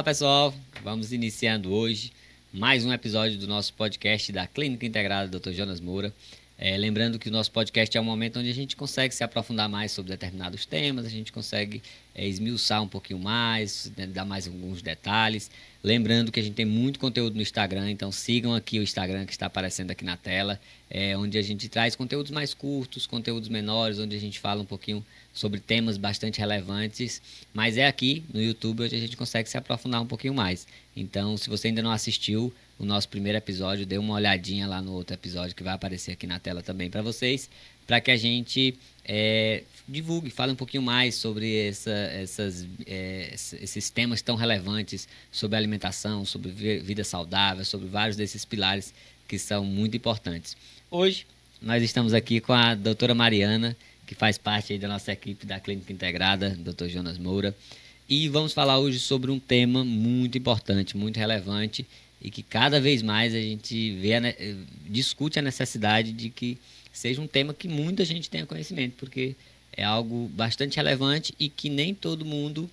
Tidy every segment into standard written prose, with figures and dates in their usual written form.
Olá, pessoal. Vamos iniciando hoje mais um episódio do nosso podcast da Clínica Integrada Dr. Jonas Moura. Lembrando que o nosso podcast é um momento onde a gente consegue se aprofundar mais sobre determinados temas, a gente consegue esmiuçar um pouquinho mais, né, dar mais alguns detalhes. Lembrando que a gente tem muito conteúdo no Instagram, então sigam aqui o Instagram que está aparecendo aqui na tela, onde a gente traz conteúdos mais curtos, conteúdos menores, onde a gente fala um pouquinho sobre temas bastante relevantes, mas é aqui no YouTube onde a gente consegue se aprofundar um pouquinho mais. Então, se você ainda não assistiu o nosso primeiro episódio, dê uma olhadinha lá no outro episódio que vai aparecer aqui na tela também para vocês, para que a gente divulgue, fale um pouquinho mais sobre esses temas tão relevantes, sobre alimentação, sobre vida saudável, sobre vários desses pilares que são muito importantes. Hoje, nós estamos aqui com a doutora Mariana, que faz parte aí da nossa equipe da Clínica Integrada, Dr. Jonas Moura. E vamos falar hoje sobre um tema muito importante, muito relevante e que cada vez mais a gente discute a necessidade de que seja um tema que muita gente tenha conhecimento, porque é algo bastante relevante e que nem todo mundo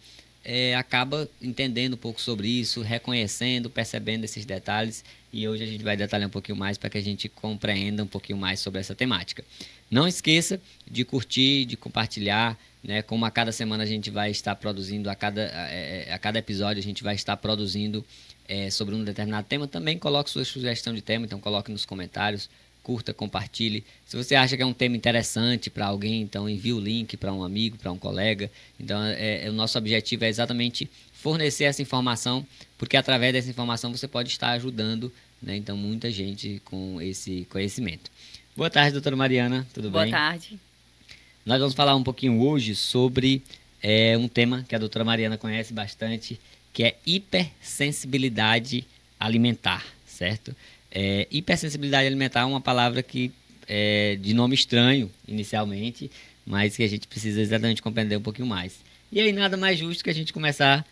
acaba entendendo um pouco sobre isso, reconhecendo, percebendo esses detalhes. E hoje a gente vai detalhar um pouquinho mais para que a gente compreenda um pouquinho mais sobre essa temática. Não esqueça de curtir, de compartilhar, né? Como a cada semana a gente vai estar produzindo, a cada episódio a gente vai estar produzindo sobre um determinado tema. Também coloque sua sugestão de tema, então coloque nos comentários, curta, compartilhe. Se você acha que é um tema interessante para alguém, então envie o link para um amigo, para um colega. Então o nosso objetivo é exatamente fornecer essa informação, porque através dessa informação você pode estar ajudando, né? Então muita gente com esse conhecimento. Boa tarde, doutora Mariana, tudo bem? Boa tarde. Nós vamos falar um pouquinho hoje sobre um tema que a doutora Mariana conhece bastante, que é hipersensibilidade alimentar, certo? Hipersensibilidade alimentar é uma palavra que é de nome estranho inicialmente, mas que a gente precisa exatamente compreender um pouquinho mais. E aí nada mais justo que a gente começar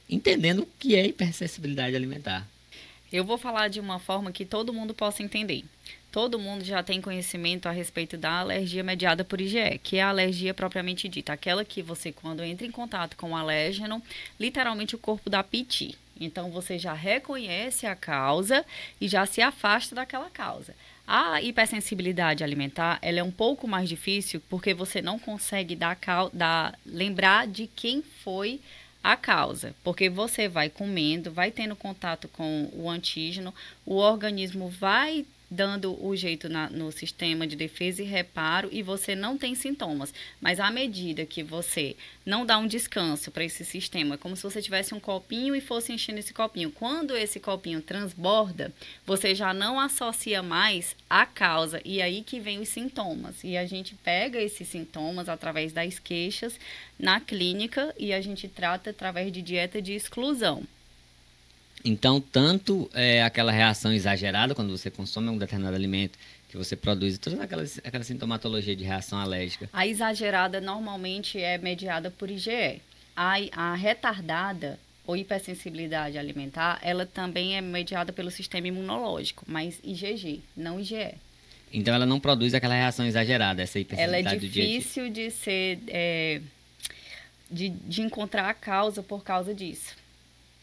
entendendo o que é hipersensibilidade alimentar. Eu vou falar de uma forma que todo mundo possa entender. Todo mundo já tem conhecimento a respeito da alergia mediada por IgE, que é a alergia propriamente dita, aquela que você, quando entra em contato com o alérgeno, literalmente o corpo dá piti. Então, você já reconhece a causa e já se afasta daquela causa. A hipersensibilidade alimentar, ela é um pouco mais difícil porque você não consegue lembrar de quem foi a causa, porque você vai comendo, vai tendo contato com o antígeno, o organismo vai dando o jeito no sistema de defesa e reparo e você não tem sintomas. Mas à medida que você não dá um descanso para esse sistema, é como se você tivesse um copinho e fosse enchendo esse copinho. Quando esse copinho transborda, você já não associa mais a causa e aí que vem os sintomas. E a gente pega esses sintomas através das queixas na clínica e a gente trata através de dieta de exclusão. Então, tanto aquela reação exagerada quando você consome um determinado alimento, que você produz toda aquela sintomatologia de reação alérgica. A exagerada normalmente é mediada por IgE. A retardada ou hipersensibilidade alimentar, ela também é mediada pelo sistema imunológico, mas IgG, não IgE. Então, ela não produz aquela reação exagerada, essa hipersensibilidade do dia a dia. Ela é difícil de ser, de encontrar a causa por causa disso.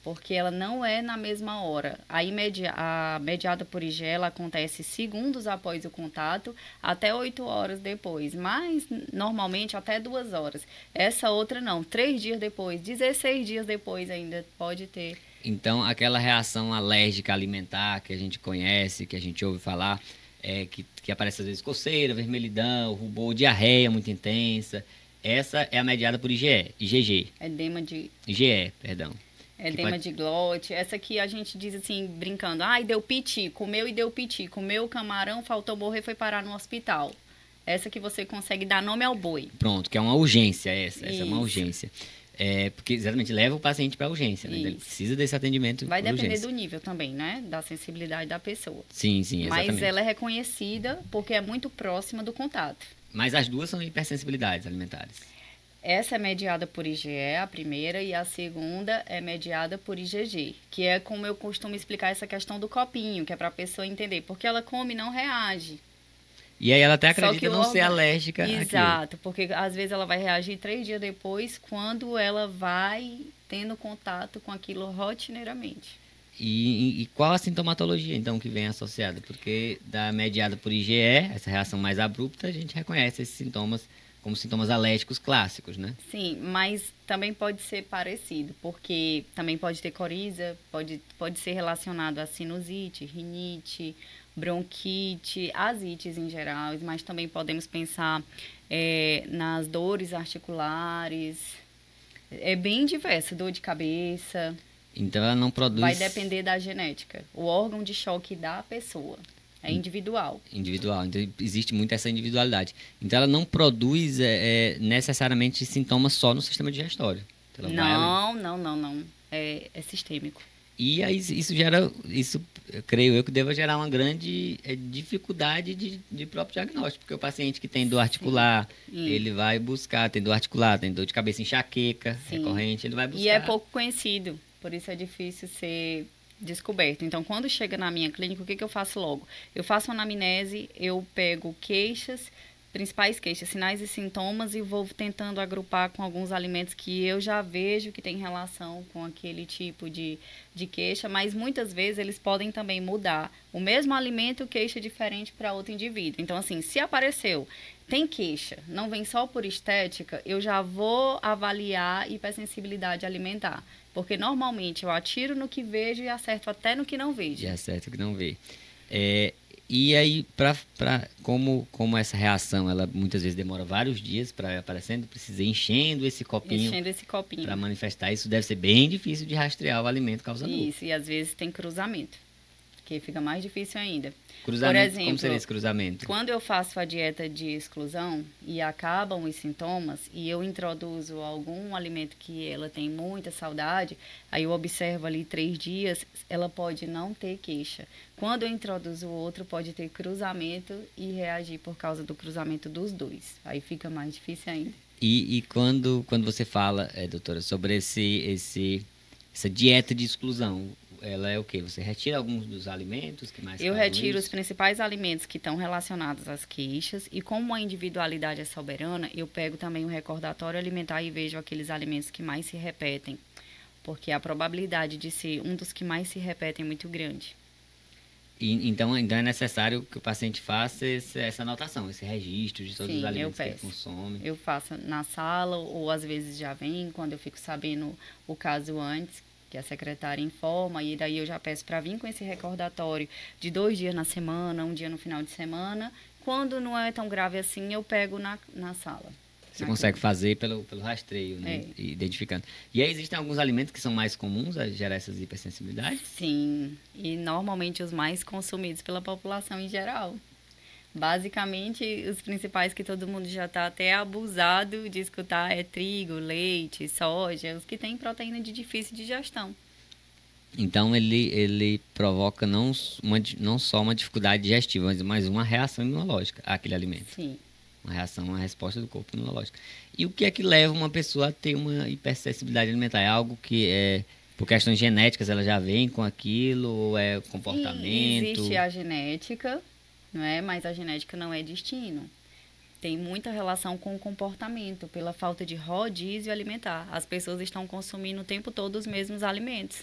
Porque ela não é na mesma hora. A mediada por IgE ela acontece segundos após o contato, até 8 horas depois, mas normalmente até 2 horas. Essa outra não, 3 dias depois, 16 dias depois ainda pode ter. Então, aquela reação alérgica alimentar que a gente conhece, que a gente ouve falar, que aparece às vezes coceira, vermelhidão, rubor, diarreia muito intensa, essa é a mediada por IgG. Edema de... IgE, perdão. Edema de glote, essa aqui a gente diz assim, brincando, deu piti, comeu e deu piti, comeu camarão, faltou morrer, foi parar no hospital. Essa que você consegue dar nome ao boi. Pronto, que é uma urgência essa é uma urgência. Porque exatamente leva o paciente para a urgência, né? Ele precisa desse atendimento. Vai depender do nível também, né? Da sensibilidade da pessoa. Sim, exatamente. Mas ela é reconhecida porque é muito próxima do contato. Mas as duas são hipersensibilidades alimentares. Essa é mediada por IgE, a primeira, e a segunda é mediada por IgG, que é como eu costumo explicar essa questão do copinho, que é para a pessoa entender, porque ela come e não reage. E aí ela até Só que acredita o não ser órgão- alérgica àquilo. Exato, porque às vezes ela vai reagir 3 dias depois, quando ela vai tendo contato com aquilo rotineiramente. E qual a sintomatologia, então, que vem associada? Porque da mediada por IgE, essa reação mais abrupta, a gente reconhece esses sintomas como sintomas alérgicos clássicos, né? Sim, mas também pode ser parecido, porque também pode ter coriza, pode ser relacionado a sinusite, rinite, bronquite, asites em geral, mas também podemos pensar nas dores articulares. É bem diverso, dor de cabeça. Então ela não produz... Vai depender da genética. O órgão de choque da pessoa. É individual. Individual, então existe muito essa individualidade. Então ela não produz necessariamente sintomas só no sistema digestório. Então, ela vai além. Não. É sistêmico. E aí isso creio eu que deva gerar uma grande dificuldade de próprio diagnóstico, porque o paciente que tem dor articular, ele vai buscar, tem dor articular, tem dor de cabeça, enxaqueca recorrente, ele vai buscar. E é pouco conhecido, por isso é difícil ser descoberto. Então, quando chega na minha clínica, o que eu faço logo? Eu faço uma anamnese, eu pego queixas, principais queixas, sinais e sintomas e vou tentando agrupar com alguns alimentos que eu já vejo que tem relação com aquele tipo de queixa, mas muitas vezes eles podem também mudar. O mesmo alimento, queixa diferente para outro indivíduo. Então, assim, se apareceu, tem queixa, não vem só por estética, eu já vou avaliar hipersensibilidade alimentar. Porque normalmente eu atiro no que vejo e acerto até no que não vejo. E acerta o que não vê. E aí, como essa reação, ela muitas vezes demora vários dias para ir aparecendo, precisa ir enchendo esse copinho para manifestar. Isso deve ser bem difícil de rastrear o alimento causador. Isso, e às vezes tem cruzamento, que fica mais difícil ainda. Cruzamento, por exemplo, como seria esse cruzamento? Quando eu faço a dieta de exclusão e acabam os sintomas e eu introduzo algum alimento que ela tem muita saudade, aí eu observo ali 3 dias, ela pode não ter queixa. Quando eu introduzo o outro, pode ter cruzamento e reagir por causa do cruzamento dos dois. Aí fica mais difícil ainda. E quando você fala, doutora, sobre essa dieta de exclusão, ela é o quê? Você retira alguns dos alimentos que mais Eu causam retiro isso? os principais alimentos que estão relacionados às queixas e como a individualidade é soberana, eu pego também o recordatório alimentar e vejo aqueles alimentos que mais se repetem, porque a probabilidade de ser um dos que mais se repetem é muito grande. Então é necessário que o paciente faça essa anotação, esse registro de todos os alimentos que ele consome. Eu faço na sala ou às vezes já vem, quando eu fico sabendo o caso antes, que a secretária informa, e daí eu já peço para vir com esse recordatório de 2 dias na semana, 1 dia no final de semana. Quando não é tão grave assim, eu pego na sala. Você consegue fazer pelo rastreio, né? Identificando. E aí existem alguns alimentos que são mais comuns a gerar essas hipersensibilidades? Sim, e normalmente os mais consumidos pela população em geral. Basicamente, os principais que todo mundo já está até abusado de escutar é trigo, leite, soja, os que têm proteína de difícil digestão. Então, ele provoca não só uma dificuldade digestiva, mas uma reação imunológica àquele alimento. Sim. Uma resposta do corpo imunológica. E o que é que leva uma pessoa a ter uma hipersensibilidade alimentar? É algo que por questões genéticas ela já vem com aquilo, ou é comportamento? Sim, existe a genética, não é? Mas a genética não é destino. Tem muita relação com o comportamento, pela falta de rodízio alimentar. As pessoas estão consumindo o tempo todo os mesmos alimentos.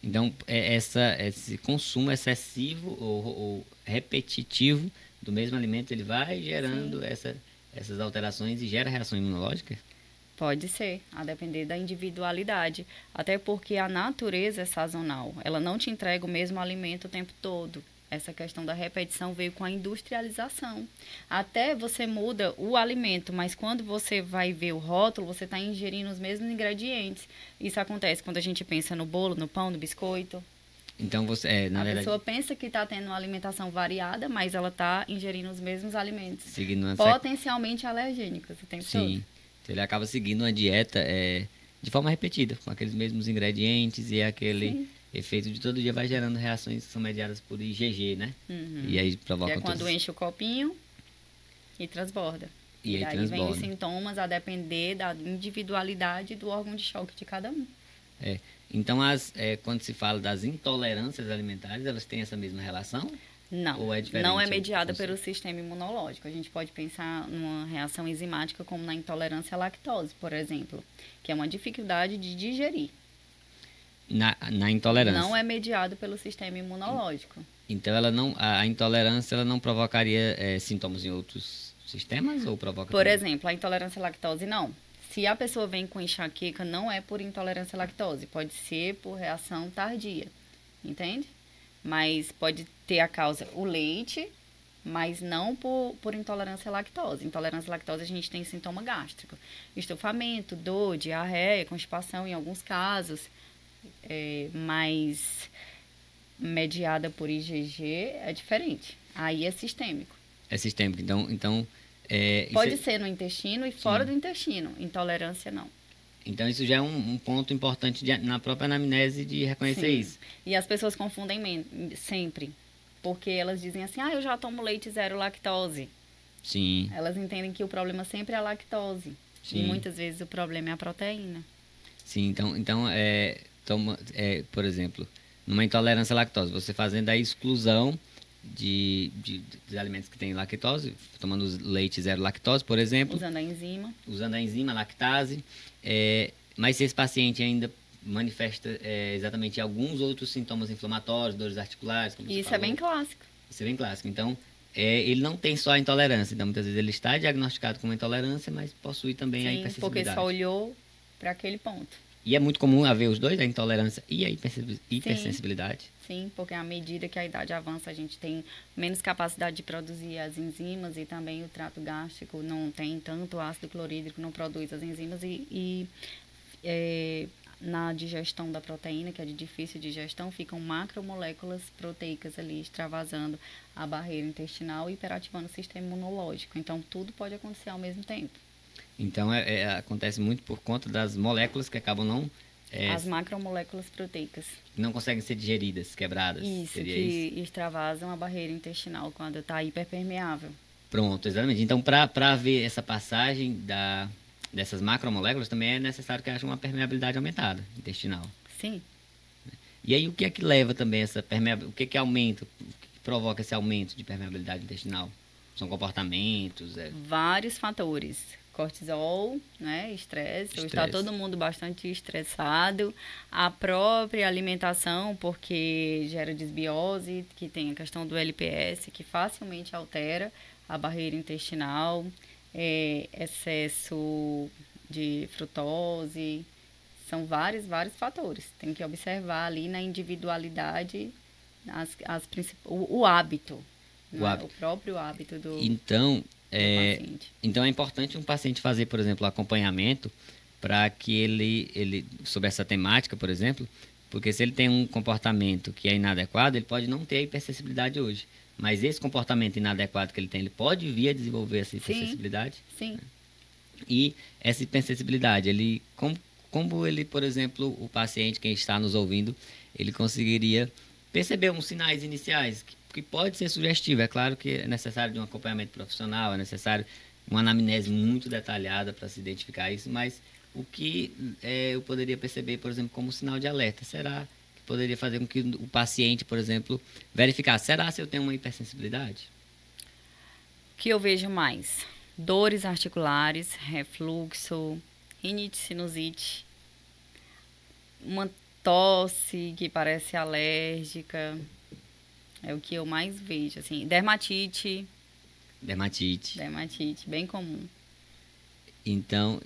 Então, esse consumo excessivo ou repetitivo do mesmo alimento, ele vai gerando essas alterações e gera reação imunológica? Pode ser, a depender da individualidade. Até porque a natureza é sazonal. Ela não te entrega o mesmo alimento o tempo todo. Essa questão da repetição veio com a industrialização. Até você muda o alimento, mas quando você vai ver o rótulo, você está ingerindo os mesmos ingredientes. Isso acontece quando a gente pensa no bolo, no pão, no biscoito. Então, a pessoa pensa que está tendo uma alimentação variada, mas ela está ingerindo os mesmos alimentos. Potencialmente alergênicos o tempo todo. Sim. Então, ele acaba seguindo uma dieta de forma repetida, com aqueles mesmos ingredientes e aquele efeito de todo dia vai gerando reações que são mediadas por IgG, né? Uhum. E aí provoca quando enche o copinho e transborda. E aí daí vem os sintomas a depender da individualidade do órgão de choque de cada um. Então, quando se fala das intolerâncias alimentares, elas têm essa mesma relação? Não, Ou é diferente? não é mediada pelo sistema imunológico. A gente pode pensar numa reação enzimática como na intolerância à lactose, por exemplo, que é uma dificuldade de digerir. Na intolerância. Não é mediado pelo sistema imunológico. Então, ela não, a intolerância ela não provocaria sintomas em outros sistemas ou provoca? Por também? exemplo, a intolerância à lactose, não. Se a pessoa vem com enxaqueca, não é por intolerância à lactose, pode ser por reação tardia, entende? Mas pode ter a causa o leite, mas não por intolerância à lactose. Intolerância à lactose a gente tem sintoma gástrico, estufamento, dor, diarreia, constipação em alguns casos, mas mediada por IgG é diferente. Aí é sistêmico. É sistêmico. Então Pode ser no intestino e fora do intestino. Intolerância, não. Então, isso já é um ponto importante na própria anamnese de reconhecer Sim. isso. E as pessoas confundem sempre. Porque elas dizem assim, eu já tomo leite zero lactose. Sim. Elas entendem que o problema sempre é a lactose. Sim. E muitas vezes o problema é a proteína. Sim, então por exemplo, numa intolerância à lactose, você fazendo a exclusão dos alimentos que têm lactose, tomando leite zero lactose, por exemplo. Usando a enzima lactase. Mas se esse paciente ainda manifesta exatamente alguns outros sintomas inflamatórios, dores articulares, como Isso você falou, é bem clássico. Isso é bem clássico. Então, ele não tem só a intolerância. Então, muitas vezes ele está diagnosticado com uma intolerância, mas possui também a hipersensibilidade. Porque só olhou para aquele ponto. E é muito comum haver os dois, a intolerância e a hipersensibilidade. Sim, porque à medida que a idade avança, a gente tem menos capacidade de produzir as enzimas e também o trato gástrico não tem tanto ácido clorídrico, não produz as enzimas na digestão da proteína, que é de difícil digestão, ficam macromoléculas proteicas ali extravasando a barreira intestinal e hiperativando o sistema imunológico. Então, tudo pode acontecer ao mesmo tempo. Então, acontece muito por conta das moléculas que acabam não... as macromoléculas proteicas. Não conseguem ser digeridas, quebradas. Isso, que extravasam a barreira intestinal quando está hiperpermeável. Pronto, exatamente. Então, para haver essa passagem dessas macromoléculas, também é necessário que haja uma permeabilidade aumentada intestinal. Sim. E aí, o que é que leva também essa permeabilidade? O que é que aumenta, o que provoca esse aumento de permeabilidade intestinal? São comportamentos? Vários fatores. Cortisol, estresse. Hoje está todo mundo bastante estressado. A própria alimentação, porque gera desbiose, que tem a questão do LPS, que facilmente altera a barreira intestinal. Excesso de frutose. São vários fatores. Tem que observar ali na individualidade o hábito. O próprio hábito do paciente. Então é importante um paciente fazer, por exemplo, acompanhamento para que ele, sobre essa temática, por exemplo, porque se ele tem um comportamento que é inadequado, ele pode não ter a hipersensibilidade hoje. Mas esse comportamento inadequado que ele tem, ele pode vir a desenvolver essa hipersensibilidade? Sim. E essa hipersensibilidade, como ele, por exemplo, o paciente, quem está nos ouvindo, ele conseguiria perceber uns sinais iniciais que pode ser sugestivo. É claro que é necessário de um acompanhamento profissional, é necessário uma anamnese muito detalhada para se identificar isso, mas o que eu poderia perceber, por exemplo, como sinal de alerta? Será que poderia fazer com que o paciente, por exemplo, verificasse, será se eu tenho uma hipersensibilidade? O que eu vejo mais? Dores articulares, refluxo, rinite, sinusite, uma tosse que parece alérgica. É o que eu mais vejo, assim. Dermatite, bem comum. Então,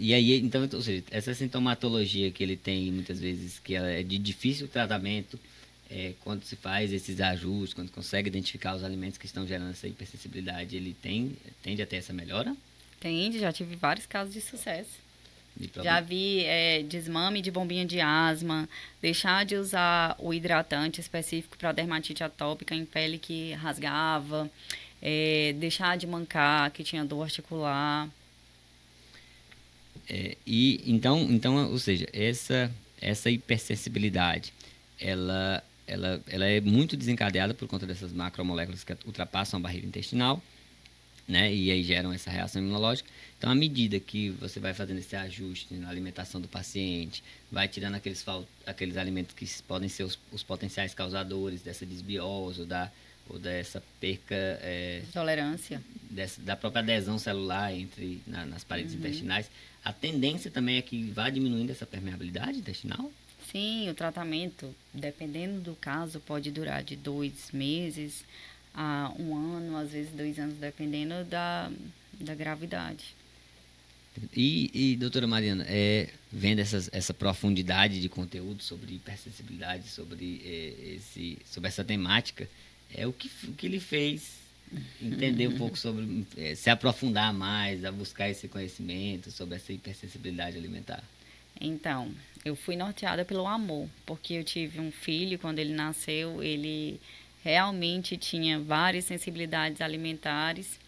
ou seja, essa sintomatologia que ele tem muitas vezes, que ela é de difícil tratamento, quando se faz esses ajustes, quando consegue identificar os alimentos que estão gerando essa hipersensibilidade, ele tende a ter essa melhora? Tende, já tive vários casos de sucesso. Já vi desmame de bombinha de asma, deixar de usar o hidratante específico para dermatite atópica em pele que rasgava, deixar de mancar, que tinha dor articular. Então, ou seja, essa hipersensibilidade, ela é muito desencadeada por conta dessas macromoléculas que ultrapassam a barreira intestinal, né? E aí geram essa reação imunológica. Então, à medida que você vai fazendo esse ajuste na alimentação do paciente, vai tirando aqueles alimentos que podem ser os potenciais causadores dessa desbiose ou dessa perca Tolerância. da própria adesão celular nas paredes intestinais, a tendência também é que vá diminuindo essa permeabilidade intestinal? Sim, o tratamento, dependendo do caso, pode durar de 2 meses a 1 ano, às vezes 2 anos, dependendo da gravidade. Doutora Mariana, vendo essa profundidade de conteúdo sobre hipersensibilidade, sobre essa temática, o que lhe fez entender um pouco sobre, se aprofundar mais, a buscar esse conhecimento sobre essa hipersensibilidade alimentar? Então, eu fui norteada pelo amor, porque eu tive um filho, quando ele nasceu, ele realmente tinha várias sensibilidades alimentares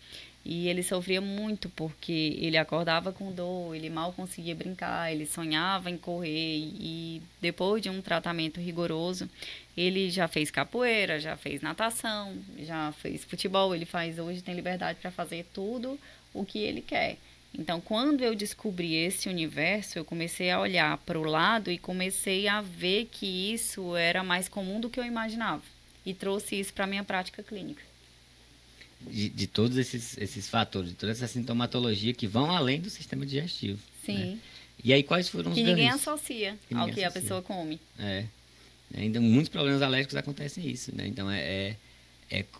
e ele sofria muito porque ele acordava com dor, ele mal conseguia brincar, ele sonhava em correr e depois de um tratamento rigoroso, ele já fez capoeira, já fez natação, já fez futebol, ele faz hoje, tem liberdade para fazer tudo o que ele quer. Então, quando eu descobri esse universo, eu comecei a olhar para o lado e comecei a ver que isso era mais comum do que eu imaginava. E trouxe isso para a minha prática clínica. De todos esses fatores, de toda essa sintomatologia que vão além do sistema digestivo. Sim. Né? E aí, quais foram os que ganhos? Ninguém associa ao que a pessoa come. Ainda muitos problemas alérgicos acontecem isso, né? Então, é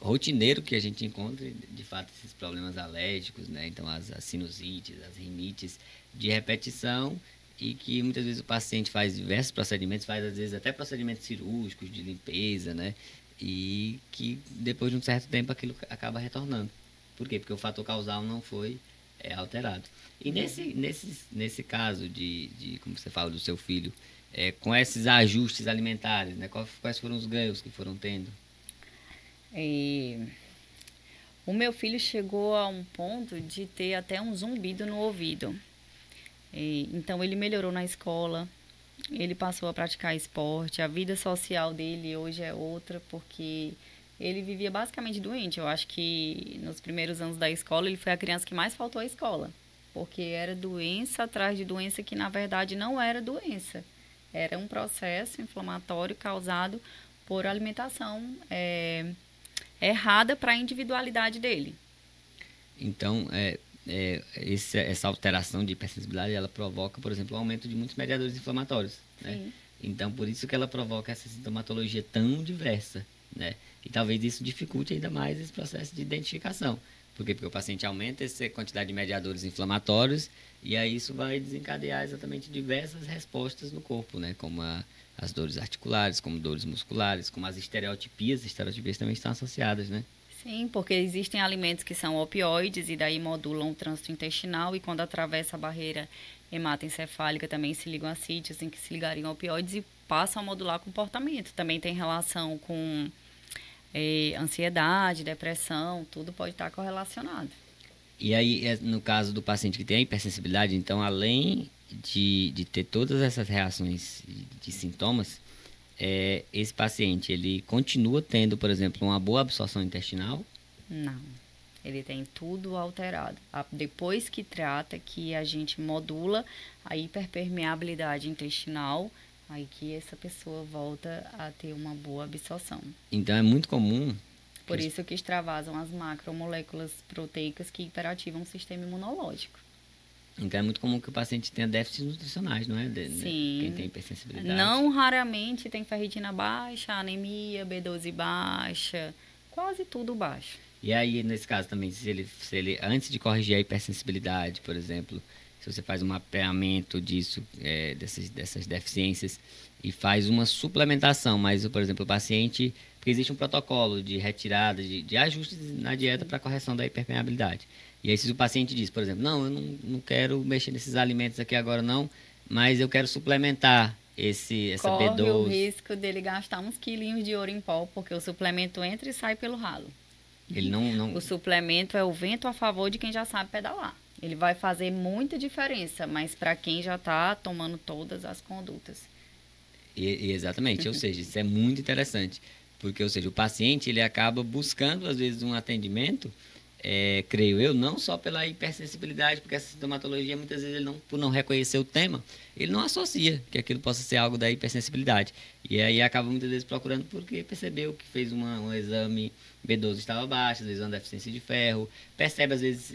rotineiro que a gente encontre, de fato, esses problemas alérgicos, né? Então, as sinusites, as rinites de repetição e que muitas vezes o paciente faz diversos procedimentos, faz às vezes até procedimentos cirúrgicos de limpeza, né? E que depois de um certo tempo aquilo acaba retornando. Por quê? Porque o fator causal não foi alterado. E nesse caso como você fala do seu filho, com esses ajustes alimentares, né? Quais foram os ganhos que foram tendo? O meu filho chegou a um ponto de ter até um zumbido no ouvido. Então, ele melhorou na escola, ele passou a praticar esporte, a vida social dele hoje é outra, porque ele vivia basicamente doente. Eu acho que nos primeiros anos da escola, ele foi a criança que mais faltou à escola, porque era doença atrás de doença que, na verdade, não era doença. Era um processo inflamatório causado por alimentação errada para a individualidade dele. Então, essa alteração de hipersensibilidade, ela provoca, por exemplo, o aumento de muitos mediadores inflamatórios, né? Então, por isso que ela provoca essa sintomatologia tão diversa, né? E talvez isso dificulte ainda mais esse processo de identificação. Por quê? Porque o paciente aumenta essa quantidade de mediadores inflamatórios e aí isso vai desencadear exatamente diversas respostas no corpo, né? Como as dores articulares, como dores musculares, como as estereotipias também estão associadas, né? Sim, porque existem alimentos que são opioides e daí modulam o trânsito intestinal e quando atravessa a barreira hematoencefálica também se ligam a sítios em que se ligariam a opioides e passam a modular comportamento. Também tem relação com ansiedade, depressão, tudo pode estar correlacionado. E aí, no caso do paciente que tem a hipersensibilidade, então, além de ter todas essas reações de sintomas, esse paciente, ele continua tendo, por exemplo, uma boa absorção intestinal? Não, ele tem tudo alterado. Depois que trata, que a gente modula a hiperpermeabilidade intestinal, aí que essa pessoa volta a ter uma boa absorção. Então, é muito comum... Por isso que extravasam as macromoléculas proteicas que hiperativam o sistema imunológico. Então, é muito comum que o paciente tenha déficits nutricionais, não é? Sim. Quem tem hipersensibilidade. Não raramente tem ferritina baixa, anemia, B12 baixa, quase tudo baixo. E aí, nesse caso também, se ele antes de corrigir a hipersensibilidade, por exemplo, se você faz um mapeamento dessas deficiências e faz uma suplementação, mas, por exemplo, o paciente... Porque existe um protocolo de retirada, de ajustes na dieta para correção da hiperpermeabilidade. E aí, se o paciente diz, por exemplo, não, eu não quero mexer nesses alimentos aqui agora não, mas eu quero suplementar essa B12. Corre o risco dele gastar uns quilinhos de ouro em pó, porque o suplemento entra e sai pelo ralo. Ele não... O suplemento é o vento a favor de quem já sabe pedalar. Ele vai fazer muita diferença, mas para quem já está tomando todas as condutas. Exatamente, ou seja, isso é muito interessante. Porque, ou seja, o paciente ele acaba buscando, às vezes, um atendimento creio eu, não só pela hipersensibilidade, porque essa sintomatologia, muitas vezes, ele não, por não reconhecer o tema, ele não associa que aquilo possa ser algo da hipersensibilidade. E aí acaba muitas vezes procurando porque percebeu que fez um exame B12 estava baixo, às vezes uma deficiência de ferro, percebe às vezes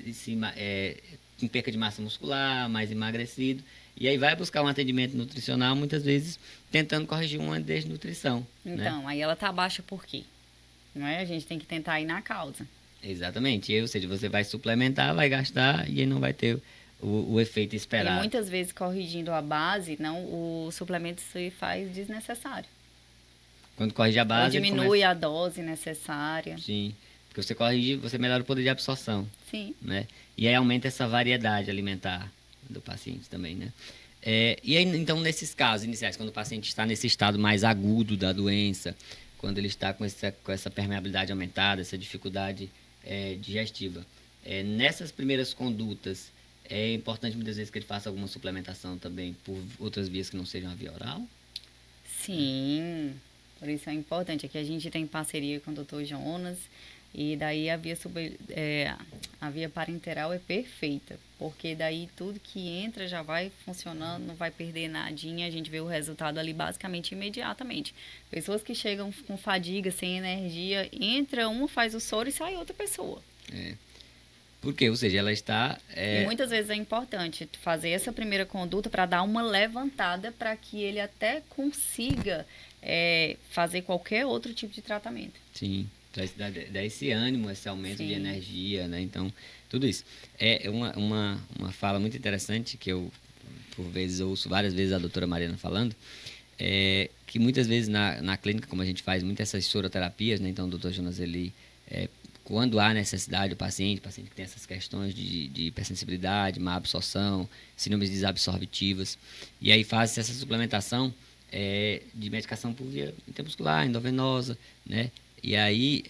com perca de massa muscular, mais emagrecido, e aí vai buscar um atendimento nutricional, muitas vezes tentando corrigir uma desnutrição. Então, né? aí ela tá baixa por quê? Não é? A gente tem que tentar ir na causa. Exatamente, ou seja, você vai suplementar, vai gastar e aí não vai ter o efeito esperado. E muitas vezes corrigindo a base, não, o suplemento se faz desnecessário. Quando corrige a base, ou diminui a dose necessária. Sim, porque você corrige, você melhora o poder de absorção. Sim. Né? E aí aumenta essa variedade alimentar do paciente também, né? E aí, então, nesses casos iniciais, quando o paciente está nesse estado mais agudo da doença, quando ele está com essa permeabilidade aumentada, essa dificuldade digestiva, nessas primeiras condutas, é importante muitas vezes que ele faça alguma suplementação também por outras vias que não sejam a via oral? Sim, por isso é importante. Aqui a gente tem parceria com o Dr. Jonas e daí a via parenteral é perfeita, porque daí tudo que entra já vai funcionando, não vai perder nadinha, a gente vê o resultado ali basicamente imediatamente. Pessoas que chegam com fadiga, sem energia, entra uma, faz o soro e sai outra pessoa. Por quê? Ou seja, ela está... E muitas vezes é importante fazer essa primeira conduta para dar uma levantada para que ele até consiga fazer qualquer outro tipo de tratamento. Sim, dá esse ânimo, esse aumento Sim. de energia, né? Então, tudo isso. É uma fala muito interessante que eu, por vezes, ouço várias vezes a doutora Mariana falando, que muitas vezes na clínica, como a gente faz muitas essas soroterapias, né? Então, o doutor Jonas, ele... quando há necessidade do paciente que tem essas questões de hipersensibilidade, má absorção, síndromes desabsorvitivas, e aí faz essa suplementação de medicação por via intramuscular, endovenosa, né? E aí,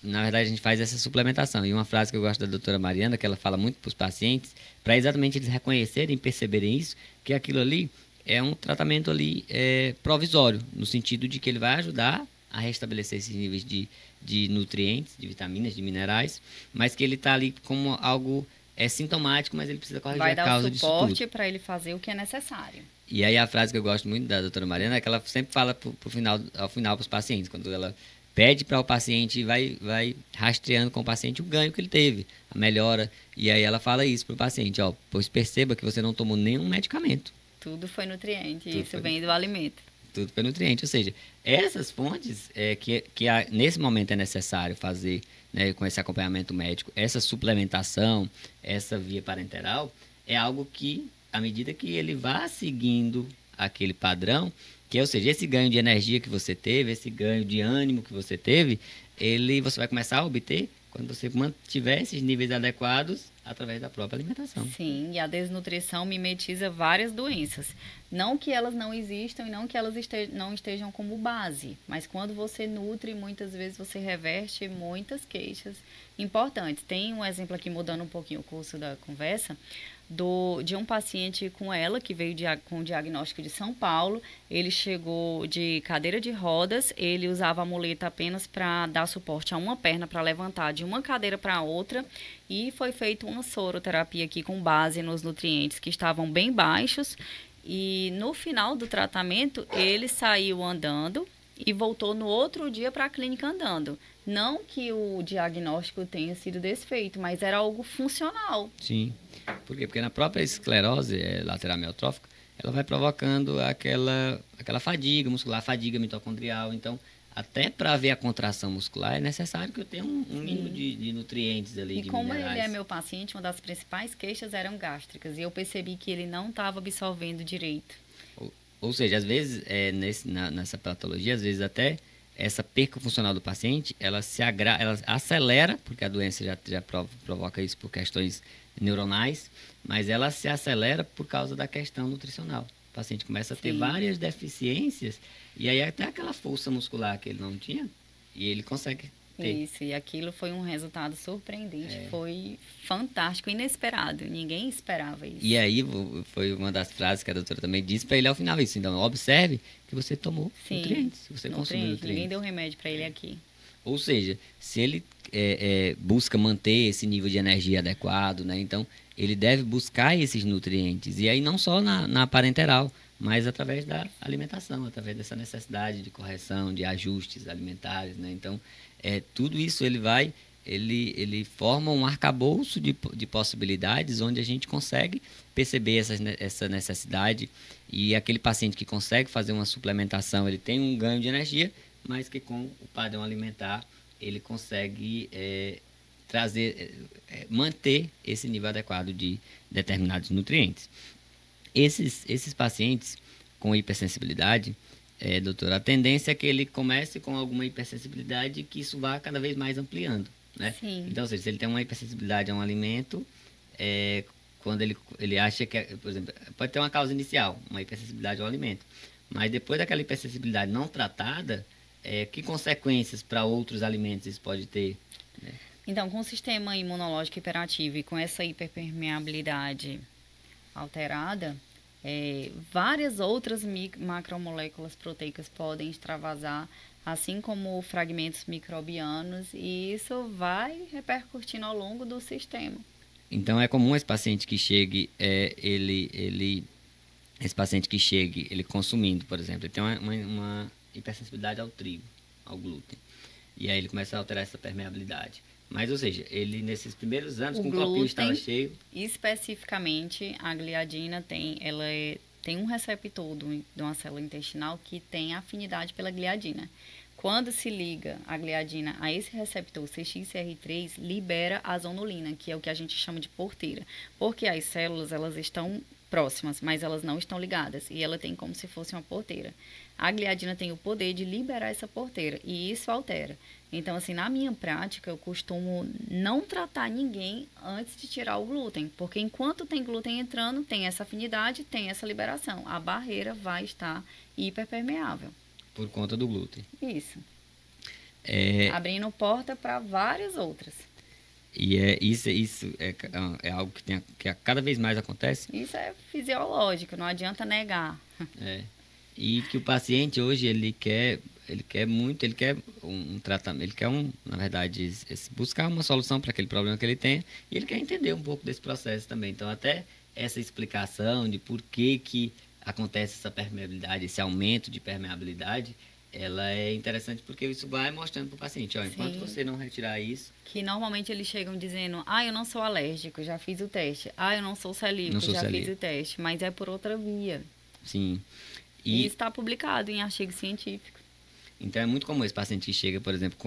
na verdade, a gente faz essa suplementação. E uma frase que eu gosto da doutora Mariana, que ela fala muito para os pacientes, para exatamente eles reconhecerem, perceberem isso, que aquilo ali é um tratamento ali provisório, no sentido de que ele vai ajudar a restabelecer esses níveis de nutrientes, de vitaminas, de minerais, mas que ele está ali como algo sintomático, mas ele precisa corrigir a causa disso tudo. Vai dar o suporte para ele fazer o que é necessário. E aí a frase que eu gosto muito da doutora Mariana é que ela sempre fala ao final para os pacientes, quando ela pede para o paciente e vai rastreando com o paciente o ganho que ele teve, a melhora. E aí ela fala isso para o paciente, pois perceba que você não tomou nenhum medicamento. Tudo foi nutriente, Tudo isso foi vem do alimento. Tudo foi nutriente, ou seja, essas fontes nesse momento é necessário fazer, né, com esse acompanhamento médico, essa suplementação, essa via parenteral, é algo que, à medida que ele vá seguindo aquele padrão, ou seja, esse ganho de energia que você teve, esse ganho de ânimo que você teve, você vai começar a obter quando você mantiver esses níveis adequados através da própria alimentação. Sim, e a desnutrição mimetiza várias doenças. Não que elas não existam e não que elas não estejam como base, mas quando você nutre, muitas vezes você reverte muitas queixas importantes. Tem um exemplo aqui, mudando um pouquinho o curso da conversa, de um paciente com ela, que veio com diagnóstico de São Paulo. Ele chegou de cadeira de rodas, ele usava a muleta apenas para dar suporte a uma perna, para levantar de uma cadeira para outra, e foi feita uma soroterapia aqui com base nos nutrientes que estavam bem baixos, e no final do tratamento ele saiu andando e voltou no outro dia para a clínica andando. Não que o diagnóstico tenha sido desfeito, mas era algo funcional. Sim. Por quê? Porque na própria esclerose lateral amiotrófica, ela vai provocando aquela fadiga muscular, fadiga mitocondrial. Então, até para ver a contração muscular, é necessário que eu tenha um mínimo de nutrientes ali, e de como minerais. ele é meu paciente, uma das principais queixas eram gástricas. E eu percebi que ele não estava absorvendo direito. Ou seja, às vezes, nessa patologia, às vezes até essa perca funcional do paciente, ela acelera, porque a doença já provoca isso por questões neuronais, mas ela se acelera por causa da questão nutricional. O paciente começa a ter várias deficiências, e aí até aquela força muscular que ele não tinha, e ele consegue ter. Isso, e aquilo foi um resultado surpreendente, foi fantástico, inesperado, ninguém esperava isso. E aí foi uma das frases que a doutora também disse para ele ao final isso. Então, observe que você tomou nutrientes, você consumiu nutrientes. Ninguém deu remédio para ele aqui. Ou seja, se ele busca manter esse nível de energia adequado, né? Então, ele deve buscar esses nutrientes. E aí não só na parenteral, mas através da alimentação, através dessa necessidade de correção, de ajustes alimentares, né? Então, tudo isso ele forma um arcabouço de possibilidades onde a gente consegue perceber essa necessidade, e aquele paciente que consegue fazer uma suplementação, ele tem um ganho de energia, mas que com o padrão alimentar ele consegue manter esse nível adequado de determinados nutrientes. Esses pacientes com hipersensibilidade, doutora, a tendência é que ele comece com alguma hipersensibilidade e que isso vá cada vez mais ampliando, né? Sim. Então, ou seja, se ele tem uma hipersensibilidade a um alimento, quando ele acha que, por exemplo, pode ter uma causa inicial, uma hipersensibilidade ao alimento, mas depois daquela hipersensibilidade não tratada, que consequências para outros alimentos isso pode ter, né? Então, com o sistema imunológico hiperativo e com essa hiperpermeabilidade alterada, várias outras macromoléculas proteicas podem extravasar, assim como fragmentos microbianos, e isso vai repercutindo ao longo do sistema. Então, é comum esse paciente que chegue, ele consumindo, por exemplo, ele tem uma hipersensibilidade ao trigo, ao glúten, e aí ele começa a alterar essa permeabilidade. Mas, ou seja, ele nesses primeiros anos, com o copinho estava cheio. Especificamente, a gliadina tem um receptor de uma célula intestinal que tem afinidade pela gliadina. Quando se liga a gliadina a esse receptor CXCR3, libera a zonulina, que é o que a gente chama de porteira. Porque as células, elas estão próximas, mas elas não estão ligadas. E ela tem como se fosse uma porteira. A gliadina tem o poder de liberar essa porteira, e isso altera. Então, assim, na minha prática, eu costumo não tratar ninguém antes de tirar o glúten, porque enquanto tem glúten entrando, tem essa afinidade, tem essa liberação. A barreira vai estar hiperpermeável. Por conta do glúten. Isso. Abrindo porta para várias outras. E isso é algo que cada vez mais acontece? Isso é fisiológico, não adianta negar. E que o paciente hoje, ele quer um tratamento, na verdade, buscar uma solução para aquele problema que ele tem, e ele quer entender um pouco desse processo também. Então, até essa explicação de por que acontece essa permeabilidade, esse aumento de permeabilidade, ela é interessante porque isso vai mostrando para o paciente, enquanto você não retirar isso... Que normalmente eles chegam dizendo, eu não sou alérgico, já fiz o teste. Eu não sou celíaco, fiz o teste. Mas é por outra via. Sim. E isso está publicado em artigo científico. Então, é muito comum esse paciente que chega, por exemplo,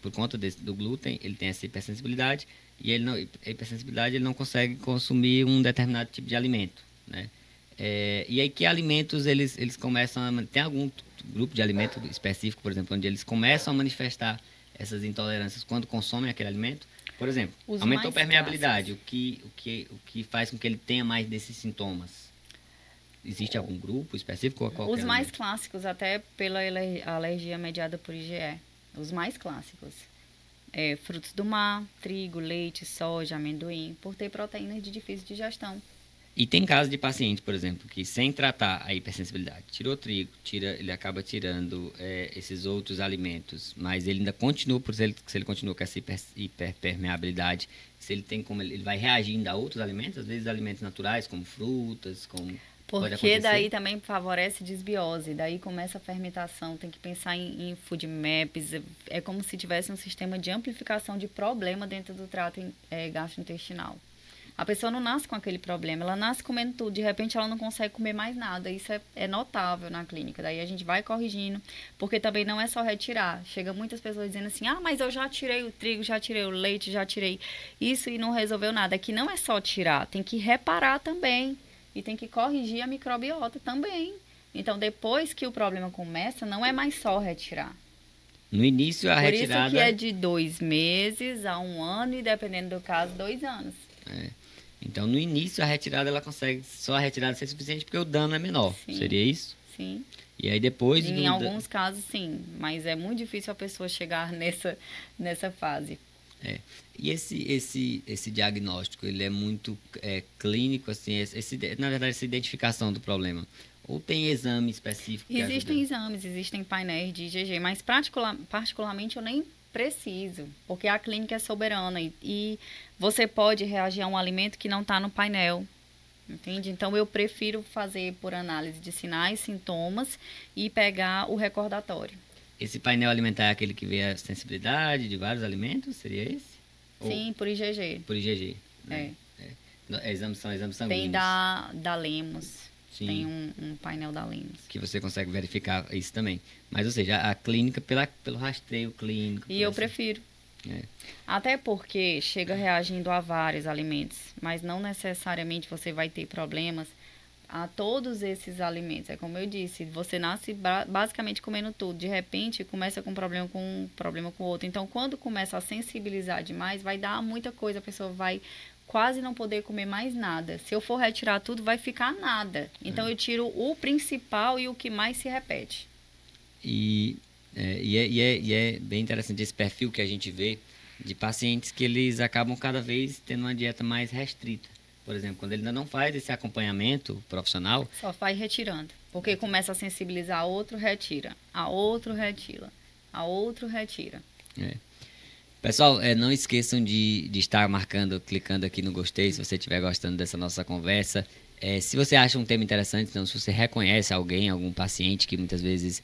por conta do glúten, ele tem essa hipersensibilidade, e a hipersensibilidade ele não consegue consumir um determinado tipo de alimento, né? E aí, que alimentos eles começam a... Tem algum grupo de alimento específico, por exemplo, onde eles começam a manifestar essas intolerâncias quando consomem aquele alimento? Por exemplo, aumentou a permeabilidade, o que faz com que ele tenha mais desses sintomas? Existe algum grupo específico? Os mais clássicos, até pela alergia mediada por IgE. Os mais clássicos. Frutos do mar, trigo, leite, soja, amendoim, por ter proteínas de difícil digestão. E tem casos de paciente, por exemplo, que sem tratar a hipersensibilidade, tirou trigo, ele acaba tirando esses outros alimentos, mas ele ainda continua, se ele continua com essa hiperpermeabilidade, se ele tem como ele vai reagindo a outros alimentos, às vezes alimentos naturais, como frutas, porque daí também favorece desbiose, daí começa a fermentação, tem que pensar em food maps, é como se tivesse um sistema de amplificação de problema dentro do trato gastrointestinal. A pessoa não nasce com aquele problema, ela nasce comendo tudo, de repente ela não consegue comer mais nada, isso é notável na clínica, daí a gente vai corrigindo, porque também não é só retirar, chega muitas pessoas dizendo assim, mas eu já tirei o trigo, já tirei o leite, já tirei isso e não resolveu nada, que não é só tirar, tem que reparar também, e tem que corrigir a microbiota também, então depois que o problema começa, não é mais só retirar. No início a retirada... Por isso que é de 2 meses a 1 ano e dependendo do caso, 2 anos. Então, no início, a retirada, ela consegue só a retirada ser suficiente porque o dano é menor. Sim. Seria isso? Sim. E aí depois... Em alguns casos, sim. Mas é muito difícil a pessoa chegar nessa fase. E esse diagnóstico, ele é muito clínico, assim, na verdade, essa identificação do problema. Ou tem exame específico que Existem ajuda? exames, existem painéis de IgG, mas particularmente eu nem preciso, porque a clínica é soberana e você pode reagir a um alimento que não está no painel, entende? Então eu prefiro fazer por análise de sinais, sintomas e pegar o recordatório. Esse painel alimentar é aquele que vê a sensibilidade de vários alimentos? Seria esse? Ou Sim, por IgG. por IgG? Né? São exames sanguíneos. Tem da Lemos. Sim. Tem um painel da Lemos. Que você consegue verificar isso também. Mas, ou seja, a clínica pelo rastreio clínico. E eu prefiro. É. Até porque chega reagindo a vários alimentos, mas não necessariamente você vai ter problemas a todos esses alimentos. É como eu disse, você nasce basicamente comendo tudo, de repente começa com um problema com outro. Então, quando começa a sensibilizar demais, vai dar muita coisa, a pessoa vai quase não poder comer mais nada. Se eu for retirar tudo, vai ficar nada. Então, eu tiro o principal e o que mais se repete. E é bem interessante esse perfil que a gente vê de pacientes que eles acabam cada vez tendo uma dieta mais restrita. Por exemplo, quando ele ainda não faz esse acompanhamento profissional... Só vai retirando. Porque começa a sensibilizar a outro, retira. A outro, retira. A outro, retira. Pessoal, não esqueçam de estar clicando aqui no gostei, se você estiver gostando dessa nossa conversa. Se você acha um tema interessante, então, se você reconhece algum paciente que muitas vezes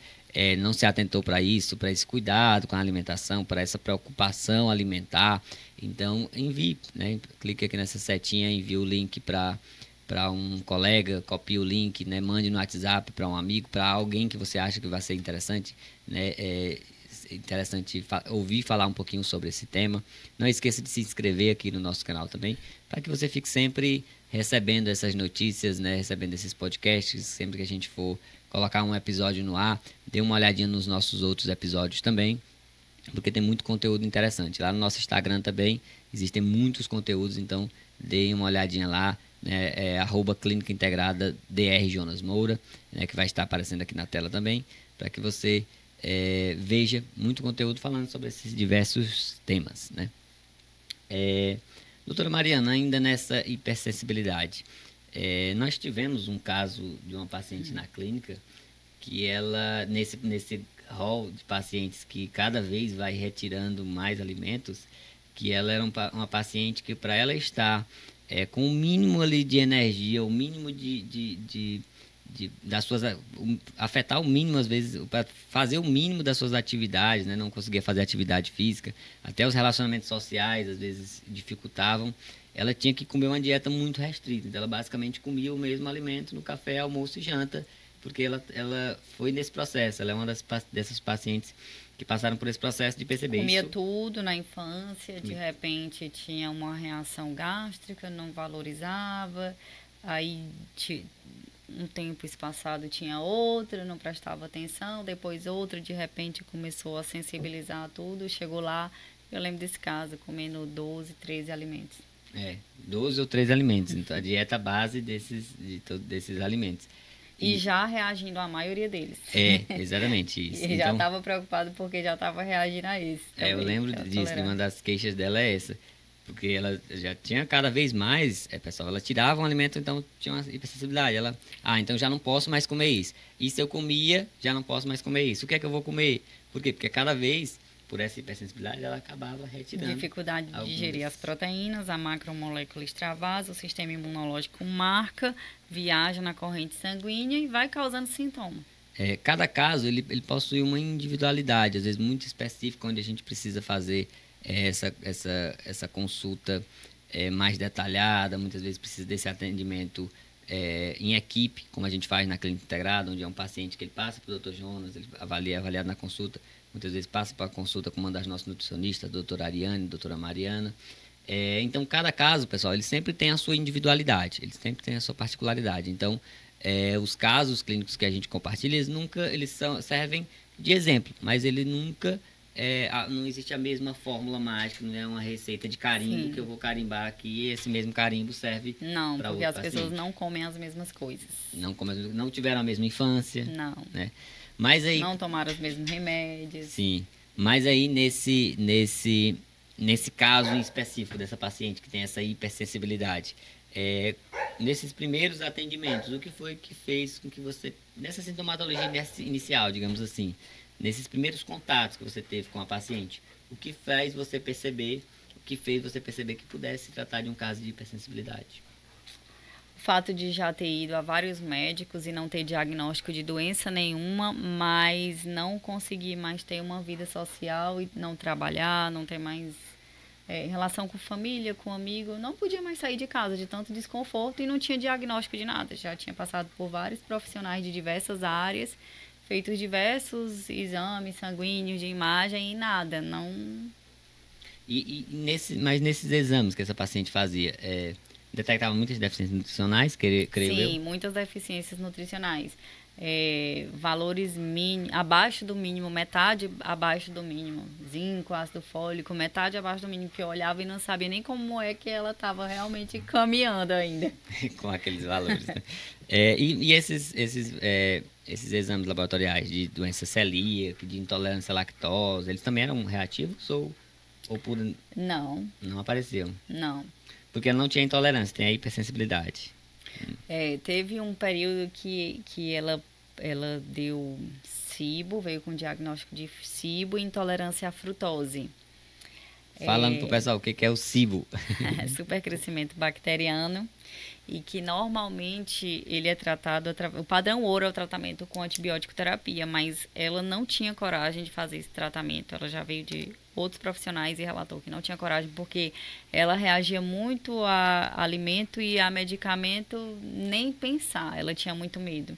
não se atentou para isso, para esse cuidado com a alimentação, para essa preocupação alimentar, então envie, né? Clique aqui nessa setinha, envie o link para um colega, copie o link, né? Mande no WhatsApp para um amigo, para alguém que você acha que vai ser interessante, né? Interessante ouvir falar um pouquinho sobre esse tema. Não esqueça de se inscrever aqui no nosso canal também, para que você fique sempre recebendo essas notícias, né? Recebendo esses podcasts, sempre que a gente for colocar um episódio no ar, dê uma olhadinha nos nossos outros episódios também, porque tem muito conteúdo interessante. Lá no nosso Instagram também existem muitos conteúdos, então dê uma olhadinha lá, né? @Clínica Integrada Dr. Jonas Moura, né? Que vai estar aparecendo aqui na tela também, para que você veja muito conteúdo falando sobre esses diversos temas, né? Doutora Mariana, ainda nessa hipersensibilidade, nós tivemos um caso de uma paciente na clínica que ela, nesse rol de pacientes que cada vez vai retirando mais alimentos, que ela era uma paciente que, para ela estar com o mínimo ali de energia, o mínimo das suas, afetar o mínimo às vezes, para fazer o mínimo das suas atividades, né? Não conseguia fazer atividade física, até os relacionamentos sociais às vezes dificultavam. Ela tinha que comer uma dieta muito restrita, então ela basicamente comia o mesmo alimento no café, almoço e janta, porque ela foi nesse processo. Ela é uma dessas pacientes que passaram por esse processo de perceber Comia isso. tudo na infância, de repente tinha uma reação gástrica, não valorizava, aí um tempo espaçado tinha outra, não prestava atenção, depois outra, de repente começou a sensibilizar tudo, chegou lá, eu lembro desse caso, comendo 12, 13 alimentos. 12 ou 13 alimentos, então a dieta base desses alimentos. E já reagindo à maioria deles. Exatamente isso. E já estava preocupado porque já estava reagindo a esse. Também, eu lembro disso, de uma das queixas dela é essa. Porque ela já tinha cada vez mais, pessoal, ela tirava um alimento, então tinha uma hipersensibilidade. Ela, então já não posso mais comer isso. E se eu comia, já não posso mais comer isso. O que é que eu vou comer? Por quê? Porque cada vez, por essa hipersensibilidade, ela acabava retirando. Dificuldade de digerir as proteínas, a macromolécula extravasa, o sistema imunológico marca, viaja na corrente sanguínea e vai causando sintoma. Cada caso, ele possui uma individualidade, às vezes muito específica, onde a gente precisa fazer essa consulta mais detalhada, muitas vezes precisa desse atendimento em equipe, como a gente faz na clínica integrada, onde é um paciente que ele passa para o Dr. Jonas, ele avaliado na consulta, muitas vezes passa para a consulta com uma das nossas nutricionistas, a doutora Ariane, a doutora Mariana. Então, cada caso, pessoal, ele sempre tem a sua individualidade, ele sempre tem a sua particularidade. Então, os casos clínicos que a gente compartilha, eles servem de exemplo, mas ele nunca... não existe a mesma fórmula mágica, não é uma receita de carimbo. Sim. Que eu vou carimbar aqui e esse mesmo carimbo serve para outro paciente. Não, porque as pessoas não comem as mesmas coisas. Não tiveram a mesma infância. Não. Né? Mas aí, não tomaram os mesmos remédios. Sim, mas aí nesse caso em específico dessa paciente que tem essa hipersensibilidade, Nesses primeiros atendimentos, o que foi que fez com que você, nessa sintomatologia inicial, digamos assim, nesses primeiros contatos que você teve com a paciente, o que fez você perceber, que pudesse se tratar de um caso de hipersensibilidade? O fato de já ter ido a vários médicos e não ter diagnóstico de doença nenhuma, mas não conseguir mais ter uma vida social e não trabalhar, não ter mais relação com família, com amigo, não podia mais sair de casa de tanto desconforto e não tinha diagnóstico de nada. Já tinha passado por vários profissionais de diversas áreas, feitos diversos exames sanguíneos de imagem e nada, não. Mas nesses exames que essa paciente fazia, detectava muitas deficiências nutricionais, creio eu? Sim, muitas deficiências nutricionais. Valores abaixo do mínimo, metade abaixo do mínimo. Zinco, ácido fólico, metade abaixo do mínimo, que eu olhava e não sabia nem como é que ela estava realmente caminhando ainda. Com aqueles valores, né? Esses exames laboratoriais de doença celíaca, de intolerância à lactose, eles também eram reativos ou por... Não. Não apareciam? Não. Porque ela não tinha intolerância, tem a hipersensibilidade. Teve um período que ela deu SIBO, veio com diagnóstico de SIBO e intolerância à frutose. Falando pro pessoal o que é o SIBO. Supercrescimento bacteriano, e que normalmente ele é tratado, o padrão ouro é o tratamento com antibiótico terapia, mas ela não tinha coragem de fazer esse tratamento. Ela já veio de outros profissionais e relatou que não tinha coragem, porque ela reagia muito a alimento e a medicamento, nem pensar, ela tinha muito medo.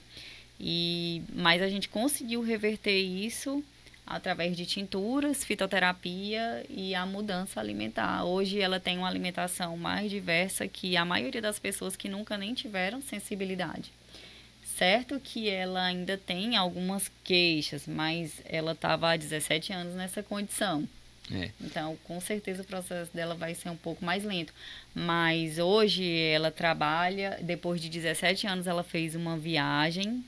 Mas a gente conseguiu reverter isso através de tinturas, fitoterapia e a mudança alimentar. Hoje ela tem uma alimentação mais diversa que a maioria das pessoas que nunca nem tiveram sensibilidade. Certo que ela ainda tem algumas queixas, mas ela estava há 17 anos nessa condição. Então, com certeza o processo dela vai ser um pouco mais lento. Mas hoje ela trabalha, depois de 17 anos ela fez uma viagem.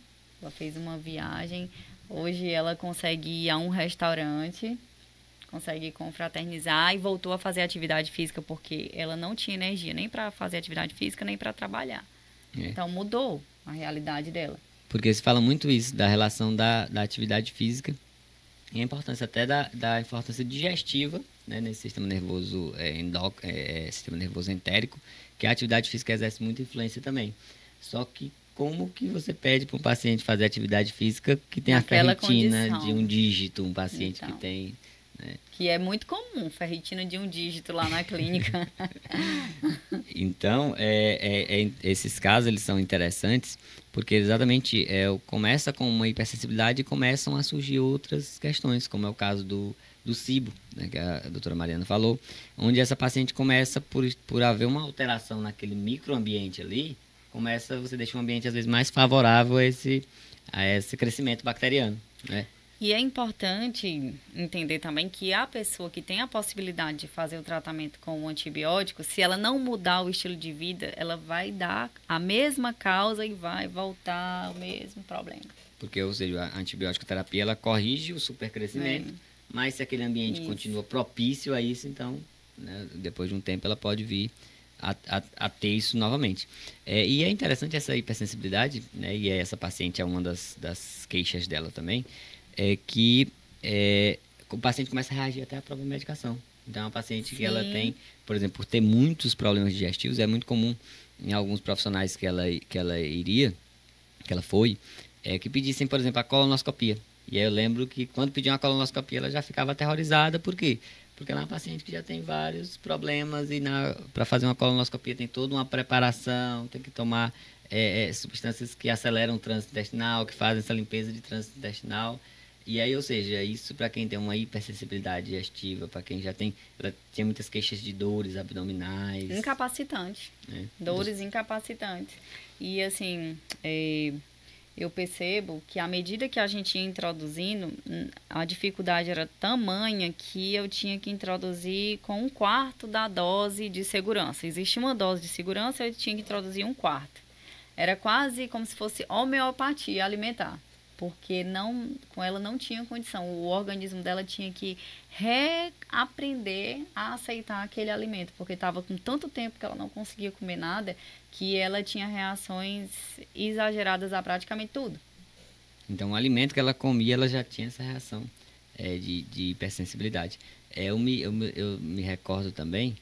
Hoje ela consegue ir a um restaurante, consegue confraternizar e voltou a fazer atividade física, porque ela não tinha energia nem para fazer atividade física, nem para trabalhar. Então mudou a realidade dela. Porque se fala muito isso, da relação da atividade física e a importância até da importância digestiva, né, nesse sistema nervoso sistema nervoso entérico, que a atividade física exerce muita influência também. Só que como que você pede para um paciente fazer atividade física que tem naquela a ferritina condição de um dígito, um paciente então, que tem... Né? Que é muito comum, ferritina de um dígito lá na clínica. Então, esses casos eles são interessantes porque exatamente começa com uma hipersensibilidade e começam a surgir outras questões, como é o caso do SIBO, né, que a doutora Mariana falou, onde essa paciente começa por haver uma alteração naquele microambiente ali, você deixa um ambiente às vezes mais favorável a esse crescimento bacteriano, né? E é importante entender também que a pessoa que tem a possibilidade de fazer o tratamento com o antibiótico, se ela não mudar o estilo de vida, ela vai dar a mesma causa e vai voltar ao mesmo problema. Porque, ou seja, a antibiótico terapia, ela corrige o supercrescimento, mas se aquele ambiente continua propício a isso, então, né, depois de um tempo, ela pode vir a ter isso novamente. E é interessante essa hipersensibilidade, né, e essa paciente é uma das queixas dela também, que o paciente começa a reagir até à própria medicação. Então, é uma paciente que ela tem, por exemplo, por ter muitos problemas digestivos, é muito comum em alguns profissionais que ela foi, que pedissem, por exemplo, a colonoscopia. E aí eu lembro que quando pediam a colonoscopia, ela já ficava aterrorizada. Por quê? Porque ela é uma paciente que já tem vários problemas e para fazer uma colonoscopia tem toda uma preparação, tem que tomar substâncias que aceleram o trânsito intestinal, que fazem essa limpeza de trânsito intestinal. E aí, ou seja, isso para quem tem uma hipersensibilidade digestiva, para quem ela tinha muitas queixas de dores abdominais. Incapacitante. Dores incapacitantes. E assim, eu percebo que à medida que a gente ia introduzindo, a dificuldade era tamanha que eu tinha que introduzir com 1/4 da dose de segurança. Existia uma dose de segurança, eu tinha que introduzir 1/4. Era quase como se fosse homeopatia alimentar. porque com ela não tinha condição. O organismo dela tinha que reaprender a aceitar aquele alimento, porque estava com tanto tempo que ela não conseguia comer nada, que ela tinha reações exageradas a praticamente tudo. Então, o alimento que ela comia, ela já tinha essa reação de hipersensibilidade. Eu me recordo também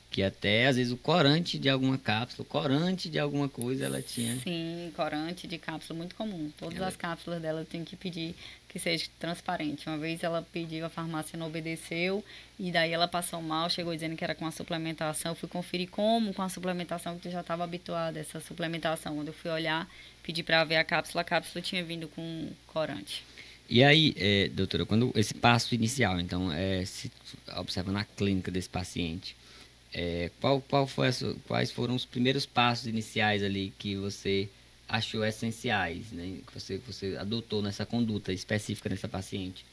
que até, às vezes, o corante de alguma cápsula, o corante de alguma coisa, ela tinha... Sim, corante de cápsula, muito comum. Todas as cápsulas dela tem que pedir que seja transparente. Uma vez ela pediu, a farmácia não obedeceu, e daí ela passou mal, chegou dizendo que era com a suplementação. Eu fui conferir como com a suplementação, que eu já estava habituada a essa suplementação. Quando eu fui olhar, pedi para ver a cápsula tinha vindo com corante. E aí, doutora, quando esse passo inicial, então, se observa na clínica desse paciente, quais foram os primeiros passos iniciais ali que você achou essenciais, né? Que você adotou nessa conduta específica nessa paciente?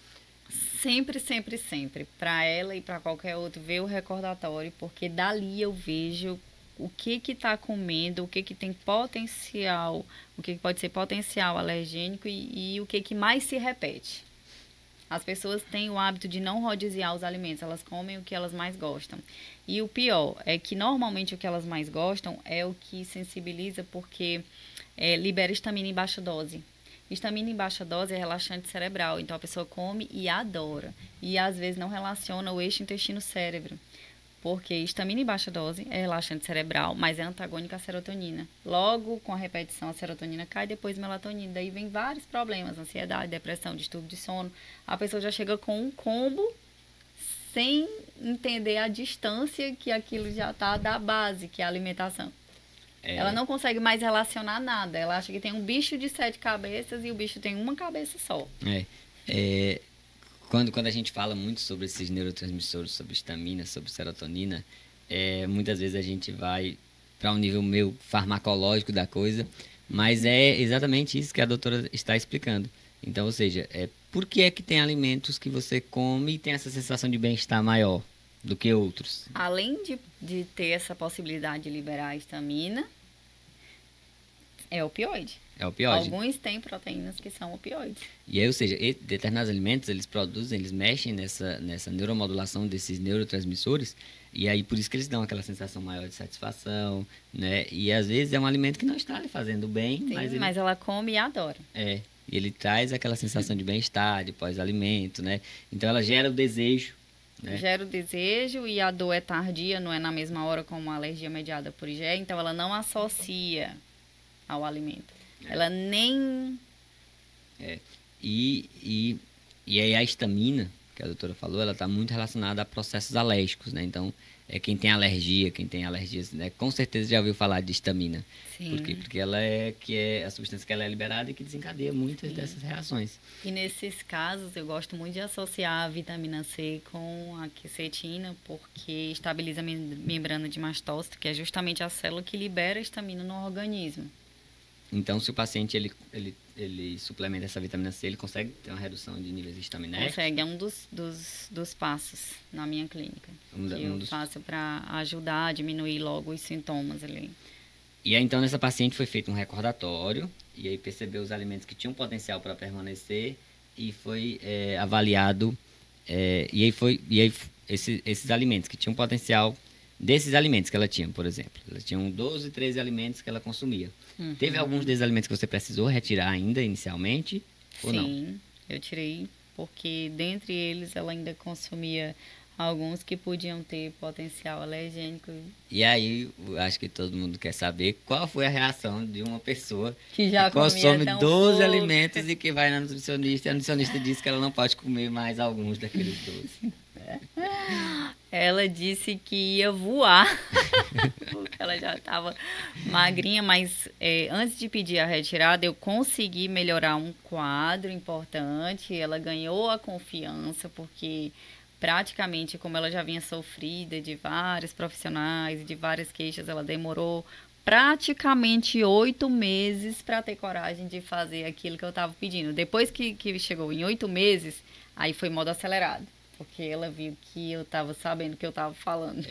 Sempre, sempre, sempre. Para ela e para qualquer outro, ver o recordatório, porque dali eu vejo o que está comendo, o que tem potencial, o que pode ser potencial alergênico e o que mais se repete. As pessoas têm o hábito de não rodiziar os alimentos, elas comem o que elas mais gostam. E o pior é que normalmente o que elas mais gostam é o que sensibiliza porque libera histamina em baixa dose. Histamina em baixa dose é relaxante cerebral, então a pessoa come e adora. E às vezes não relaciona o eixo intestino-cérebro. Porque histamina em baixa dose é relaxante cerebral, mas é antagônica à serotonina. Logo, com a repetição, a serotonina cai, depois melatonina. Daí vem vários problemas, ansiedade, depressão, distúrbio de sono. A pessoa já chega com um combo sem entender a distância que aquilo já está da base, que é a alimentação. Ela não consegue mais relacionar nada. Ela acha que tem um bicho de 7 cabeças e o bicho tem uma cabeça só. Quando a gente fala muito sobre esses neurotransmissores, sobre histamina, sobre serotonina, muitas vezes a gente vai para um nível meio farmacológico da coisa, mas é exatamente isso que a doutora está explicando. Então, ou seja, por que é que tem alimentos que você come e tem essa sensação de bem-estar maior do que outros? Além de ter essa possibilidade de liberar a histamina, é opioide. É opioide. Alguns têm proteínas que são opioides. E aí, ou seja, determinados alimentos, eles mexem nessa neuromodulação desses neurotransmissores, e aí por isso que eles dão aquela sensação maior de satisfação, né? E às vezes é um alimento que não está lhe fazendo bem, sim, mas ela come e adora. E ele traz aquela sensação de bem-estar, de pós-alimento, né? Então ela gera o desejo, né? Gera o desejo e a dor é tardia, não é na mesma hora como a alergia mediada por IgE, então ela não associa ao alimento. Ela nem... E aí a histamina, que a doutora falou, ela está muito relacionada a processos alérgicos, né? Então, quem tem alergias, né? Com certeza já ouviu falar de histamina. Sim. Por quê? Porque ela é a substância que ela é liberada e que desencadeia muitas dessas reações. E nesses casos, eu gosto muito de associar a vitamina C com a quercetina, porque estabiliza a membrana de mastócito, que é justamente a célula que libera a histamina no organismo. Então, se o paciente ele suplementa essa vitamina C, ele consegue ter uma redução de níveis de histamina? Consegue, é um dos passos na minha clínica. Eu faço para ajudar a diminuir logo os sintomas ali. E aí, então, nessa paciente foi feito um recordatório, e aí percebeu os alimentos que tinham potencial para permanecer, e foi avaliado, e aí esses alimentos que tinham potencial, desses alimentos que ela tinha, por exemplo, ela tinha 12, 13 alimentos que ela consumia. Uhum. Teve alguns desses alimentos que você precisou retirar ainda inicialmente, ou não? Sim, eu tirei, porque dentre eles ela ainda consumia alguns que podiam ter potencial alergênico. E aí, acho que todo mundo quer saber qual foi a reação de uma pessoa que já consome 12 alimentos e que vai na nutricionista, e a nutricionista diz que ela não pode comer mais alguns daqueles 12. Ela disse que ia voar, porque ela já estava magrinha, mas antes de pedir a retirada, eu consegui melhorar um quadro importante. Ela ganhou a confiança, porque praticamente, como ela já vinha sofrida de vários profissionais e de várias queixas, ela demorou praticamente 8 meses para ter coragem de fazer aquilo que eu estava pedindo. Depois que chegou em 8 meses, aí foi modo acelerado. Porque ela viu que eu estava sabendo o que eu estava falando.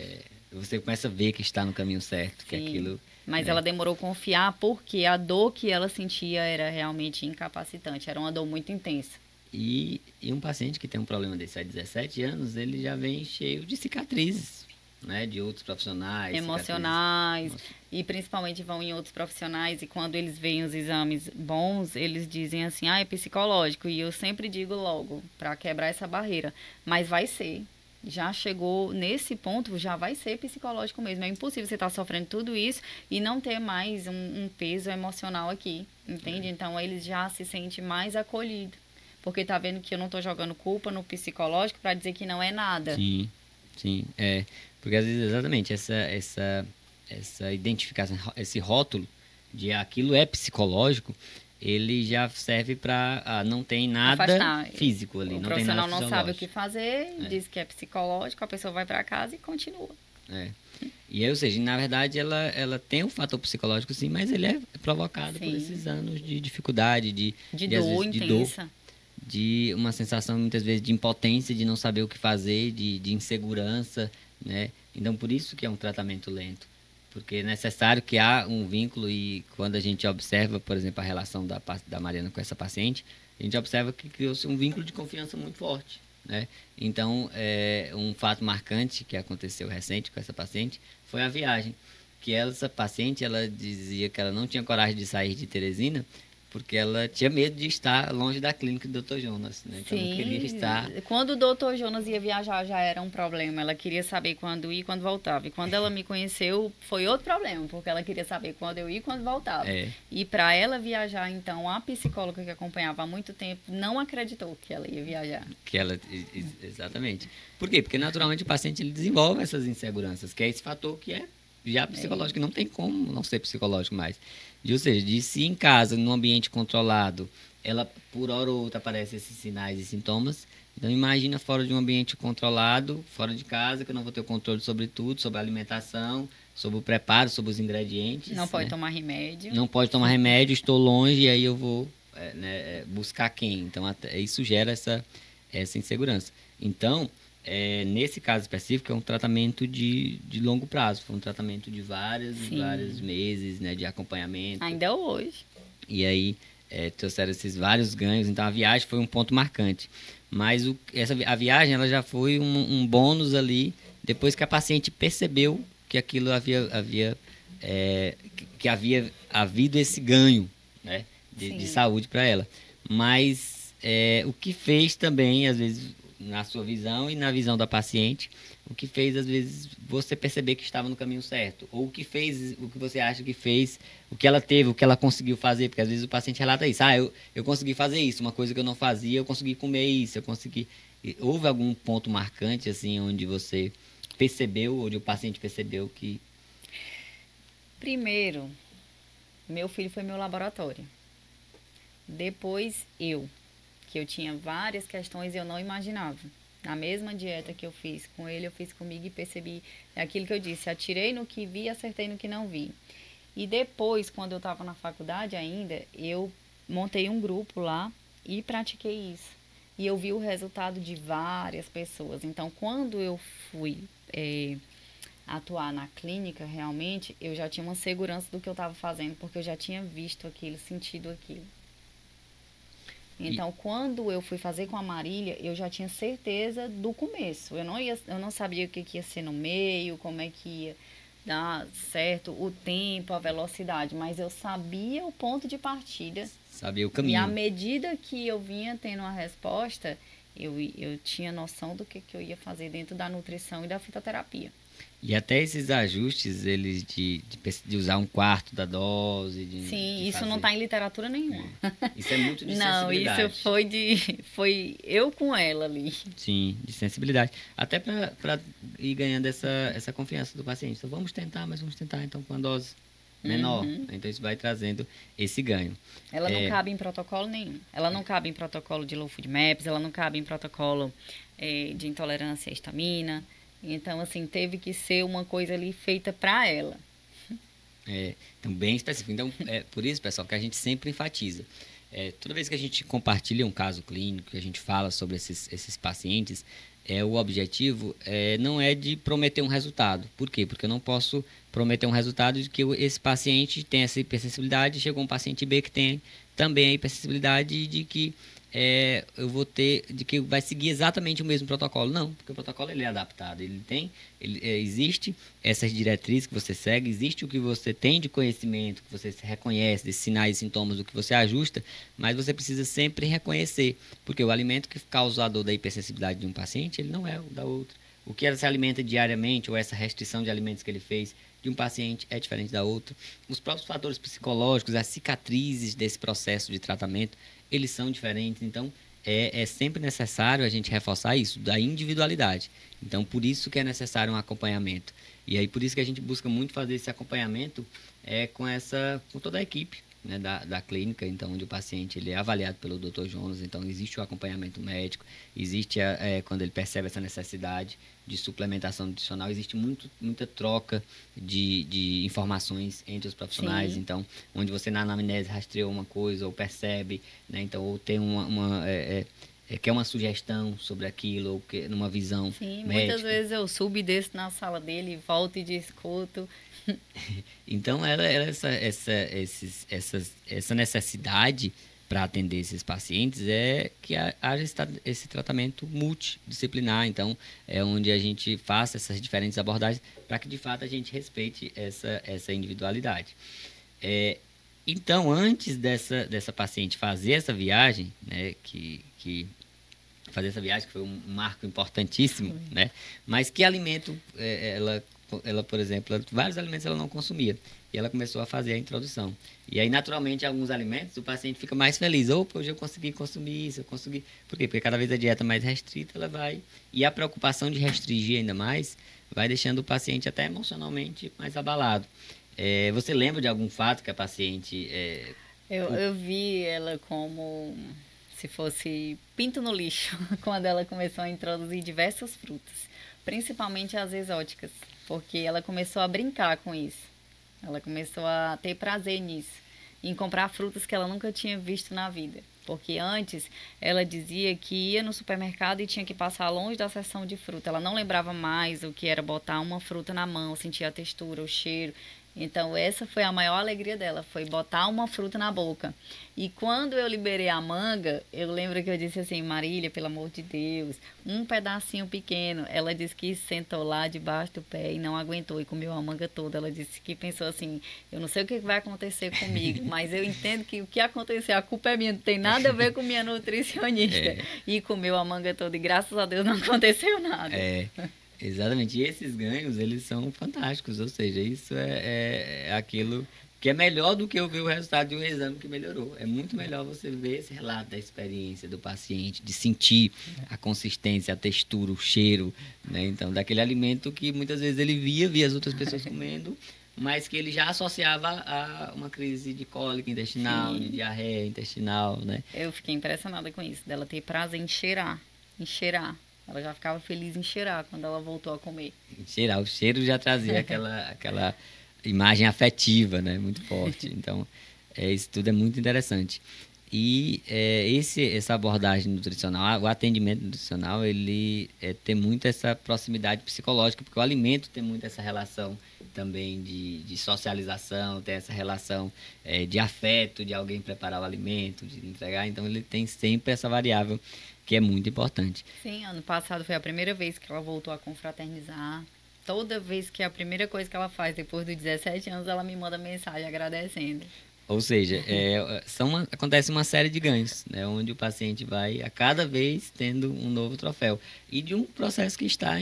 você começa a ver que está no caminho certo, que Sim, aquilo... mas né? ela demorou a confiar porque a dor que ela sentia era realmente incapacitante, era uma dor muito intensa. E um paciente que tem um problema desse há 17 anos, ele já vem cheio de cicatrizes, né? De outros profissionais, Emocionais, e principalmente vão em outros profissionais, e quando eles veem os exames bons, eles dizem assim, é psicológico, e eu sempre digo logo, para quebrar essa barreira, mas vai ser. Já chegou nesse ponto, já vai ser psicológico mesmo. É impossível você estar sofrendo tudo isso e não ter mais um peso emocional aqui, entende? Então, eles já se sentem mais acolhidos. Porque tá vendo que eu não tô jogando culpa no psicológico para dizer que não é nada. Sim, sim. Porque às vezes exatamente essa identificação, esse rótulo de aquilo é psicológico, ele já serve para não tem nada Afastar. físico ali, O não tem nada profissional não sabe o que fisiológico. fazer, diz que é psicológico, a pessoa vai para casa e continua. É. E aí, ou seja, na verdade ela tem um fator psicológico sim, mas ele é provocado por Sim. esses anos de dificuldade, De às dor vezes, de dor, intensa. de uma sensação muitas vezes de impotência, de não saber o que fazer, de insegurança, né? Então por isso que é um tratamento lento, porque é necessário que há um vínculo e quando a gente observa, por exemplo, a relação da Mariana com essa paciente, a gente observa que criou-se um vínculo de confiança muito forte, né? Então, um fato marcante que aconteceu recente com essa paciente foi a viagem, que essa paciente, ela dizia que ela não tinha coragem de sair de Teresina, porque ela tinha medo de estar longe da clínica do Dr. Jonas, né? Então, não queria estar... Quando o doutor Jonas ia viajar já era um problema. Ela queria saber quando ia e quando voltava. E quando ela me conheceu, foi outro problema, porque ela queria saber quando eu ia e quando voltava. E para ela viajar, então, a psicóloga que acompanhava há muito tempo não acreditou que ela ia viajar. Exatamente. Por quê? Porque naturalmente o paciente ele desenvolve essas inseguranças, que é esse fator que é já psicológico, não tem como não ser psicológico mais. Ou seja, de se em casa, num ambiente controlado, ela por hora ou outra aparecem esses sinais e sintomas. Então imagina fora de um ambiente controlado, fora de casa, que eu não vou ter o controle sobre tudo, sobre a alimentação, sobre o preparo, sobre os ingredientes. Não pode tomar remédio. Não pode tomar remédio, estou longe, e aí eu vou buscar quem? Então isso gera essa insegurança. Então, nesse caso específico, é um tratamento de longo prazo. Foi um tratamento de vários meses, né, de acompanhamento. Ainda hoje. E aí, trouxeram esses vários ganhos. Então, a viagem foi um ponto marcante. Mas a viagem ela já foi um bônus ali, depois que a paciente percebeu que aquilo que havia havido esse ganho, né, de saúde para ela. Mas o que fez também, às vezes, na sua visão e na visão da paciente, o que fez, às vezes, você perceber que estava no caminho certo, ou o que você acha que fez, o que ela teve, o que ela conseguiu fazer, porque às vezes o paciente relata isso, eu consegui fazer isso, uma coisa que eu não fazia, eu consegui comer isso, eu consegui... Houve algum ponto marcante, assim, onde você percebeu, onde o paciente percebeu que... Primeiro, meu filho foi meu laboratório. Depois, que eu tinha várias questões e eu não imaginava. Na mesma dieta que eu fiz com ele, eu fiz comigo e percebi aquilo que eu disse. Atirei no que vi, acertei no que não vi. E depois, quando eu estava na faculdade ainda, eu montei um grupo lá e pratiquei isso. E eu vi o resultado de várias pessoas. Então, quando eu fui atuar na clínica, realmente, eu já tinha uma segurança do que eu estava fazendo, porque eu já tinha visto aquilo, sentido aquilo. Então, quando eu fui fazer com a Marília, eu já tinha certeza do começo. Eu não sabia o que ia ser no meio, como é que ia dar certo, o tempo, a velocidade, mas eu sabia o ponto de partida. Sabia o caminho. E à medida que eu vinha tendo uma resposta, eu tinha noção do que eu ia fazer dentro da nutrição e da fitoterapia. E até esses ajustes, eles de usar um quarto da dose. Sim, isso não está em literatura nenhuma. Isso é muito de não, sensibilidade. Isso foi eu com ela ali. Sim, de sensibilidade. Até para ir ganhando essa confiança do paciente. Então, vamos tentar, mas vamos tentar então com a dose menor. Então, isso vai trazendo esse ganho. Ela não cabe em protocolo nenhum. Ela não cabe em protocolo de Low Food Maps, ela não cabe em protocolo de intolerância à histamina. Então, assim, teve que ser uma coisa ali feita para ela. Então, bem específico. Então, por isso, pessoal, que a gente sempre enfatiza. Toda vez que a gente compartilha um caso clínico, que a gente fala sobre esses pacientes, o objetivo não é de prometer um resultado. Por quê? Porque eu não posso prometer um resultado de que esse paciente tem essa hipersensibilidade, chegou um paciente B que tem também a hipersensibilidade de que eu vou ter, de que vai seguir exatamente o mesmo protocolo. Não, porque o protocolo ele é adaptado, existe essas diretrizes que você segue, existe o que você tem de conhecimento, que você reconhece, desses sinais e sintomas do que você ajusta, mas você precisa sempre reconhecer, porque o alimento que causa a dor da hipersensibilidade de um paciente, ele não é o da outra. O que ela se alimenta diariamente, ou essa restrição de alimentos que ele fez de um paciente é diferente da outra. Os próprios fatores psicológicos, as cicatrizes desse processo de tratamento, eles são diferentes. Então, é sempre necessário a gente reforçar isso, da individualidade. Então, por isso que é necessário um acompanhamento. E aí, por isso que a gente busca muito fazer esse acompanhamento com toda a equipe, né, da clínica, então, onde o paciente ele é avaliado pelo Dr. Jonas, então existe o acompanhamento médico, existe quando ele percebe essa necessidade de suplementação nutricional, existe muita troca de informações entre os profissionais. Sim. Então, onde você na anamnese rastreou uma coisa ou percebe, né, então, ou tem quer uma sugestão sobre aquilo, ou que, numa visão Sim, médica. Muitas vezes eu subo e desço na sala dele, volto e discuto. Então, essa necessidade para atender esses pacientes que haja esse tratamento multidisciplinar. Então, é onde a gente faça essas diferentes abordagens para que, de fato, a gente respeite essa individualidade. Então, antes dessa paciente fazer essa viagem, né, fazer essa viagem, que foi um marco importantíssimo, né? Mas que alimento ela, por exemplo, vários alimentos ela não consumia. E ela começou a fazer a introdução. E aí, naturalmente, alguns alimentos, o paciente fica mais feliz. Opa, hoje eu consegui consumir isso, eu consegui... Por quê? Porque cada vez a dieta mais restrita, ela vai... E a preocupação de restringir ainda mais, vai deixando o paciente até emocionalmente mais abalado. Você lembra de algum fato que a paciente... Eu vi ela como se fosse pinto no lixo, quando ela começou a introduzir diversas frutas, principalmente as exóticas, porque ela começou a brincar com isso. Ela começou a ter prazer nisso, em comprar frutas que ela nunca tinha visto na vida. Porque antes ela dizia que ia no supermercado e tinha que passar longe da seção de fruta. Ela não lembrava mais o que era botar uma fruta na mão, sentir a textura, o cheiro. Então, essa foi a maior alegria dela, foi botar uma fruta na boca. E quando eu liberei a manga, eu lembro que eu disse assim, Marília, pelo amor de Deus, um pedacinho pequeno. Ela disse que sentou lá debaixo do pé e não aguentou e comeu a manga toda. Ela disse que pensou assim, eu não sei o que vai acontecer comigo, mas eu entendo que o que acontecer, a culpa é minha, não tem nada a ver com minha nutricionista. E comeu a manga toda e graças a Deus não aconteceu nada. Exatamente, e esses ganhos, eles são fantásticos, ou seja, isso é aquilo que é melhor do que eu ver o resultado de um exame que melhorou. É muito melhor você ver esse relato da experiência do paciente, de sentir a consistência, a textura, o cheiro, né? Então, daquele alimento que muitas vezes ele via as outras pessoas comendo, mas que ele já associava a uma crise de cólica intestinal, de diarreia intestinal, né? Eu fiquei impressionada com isso, dela ter prazer em cheirar. Ela já ficava feliz em cheirar quando ela voltou a comer. Cheirar, o cheiro já trazia aquela imagem afetiva, né? Muito forte. Então, isso tudo é muito interessante. E essa abordagem nutricional, o atendimento nutricional, ele tem muito essa proximidade psicológica, porque o alimento tem muito essa relação também de socialização, tem essa relação de afeto, de alguém preparar o alimento, de entregar. Então, ele tem sempre essa variável que é muito importante. Sim, ano passado foi a primeira vez que ela voltou a confraternizar. Toda vez que a primeira coisa que ela faz depois dos 17 anos, ela me manda mensagem agradecendo. Ou seja, acontece uma série de ganhos, né, onde o paciente vai a cada vez tendo um novo troféu. E de um processo que está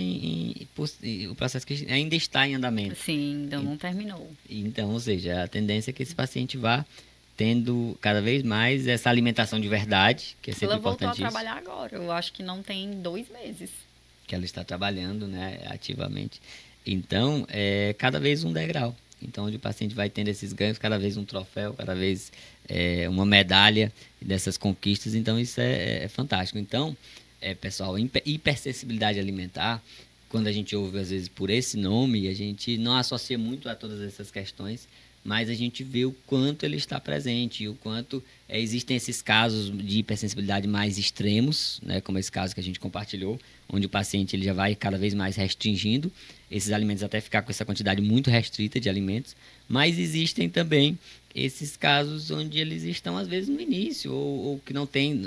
o processo que ainda está em andamento. Sim, ainda não terminou. Então, ou seja, a tendência é que esse paciente vá tendo cada vez mais essa alimentação de verdade, que é sempre importantíssimo. Ela voltou a trabalhar agora, eu acho que não tem 2 meses. Que ela está trabalhando, né, ativamente. Então, cada vez um degrau. Então, onde o paciente vai tendo esses ganhos, cada vez um troféu, cada vez uma medalha dessas conquistas. Então, isso é fantástico. Então, pessoal, hipersensibilidade alimentar, quando a gente ouve, às vezes, por esse nome, a gente não associa muito a todas essas questões, mas a gente vê o quanto ele está presente e o quanto existem esses casos de hipersensibilidade mais extremos, né, como esse caso que a gente compartilhou, onde o paciente ele já vai cada vez mais restringindo esses alimentos até ficar com essa quantidade muito restrita de alimentos, mas existem também esses casos onde eles estão às vezes no início ou que não tem,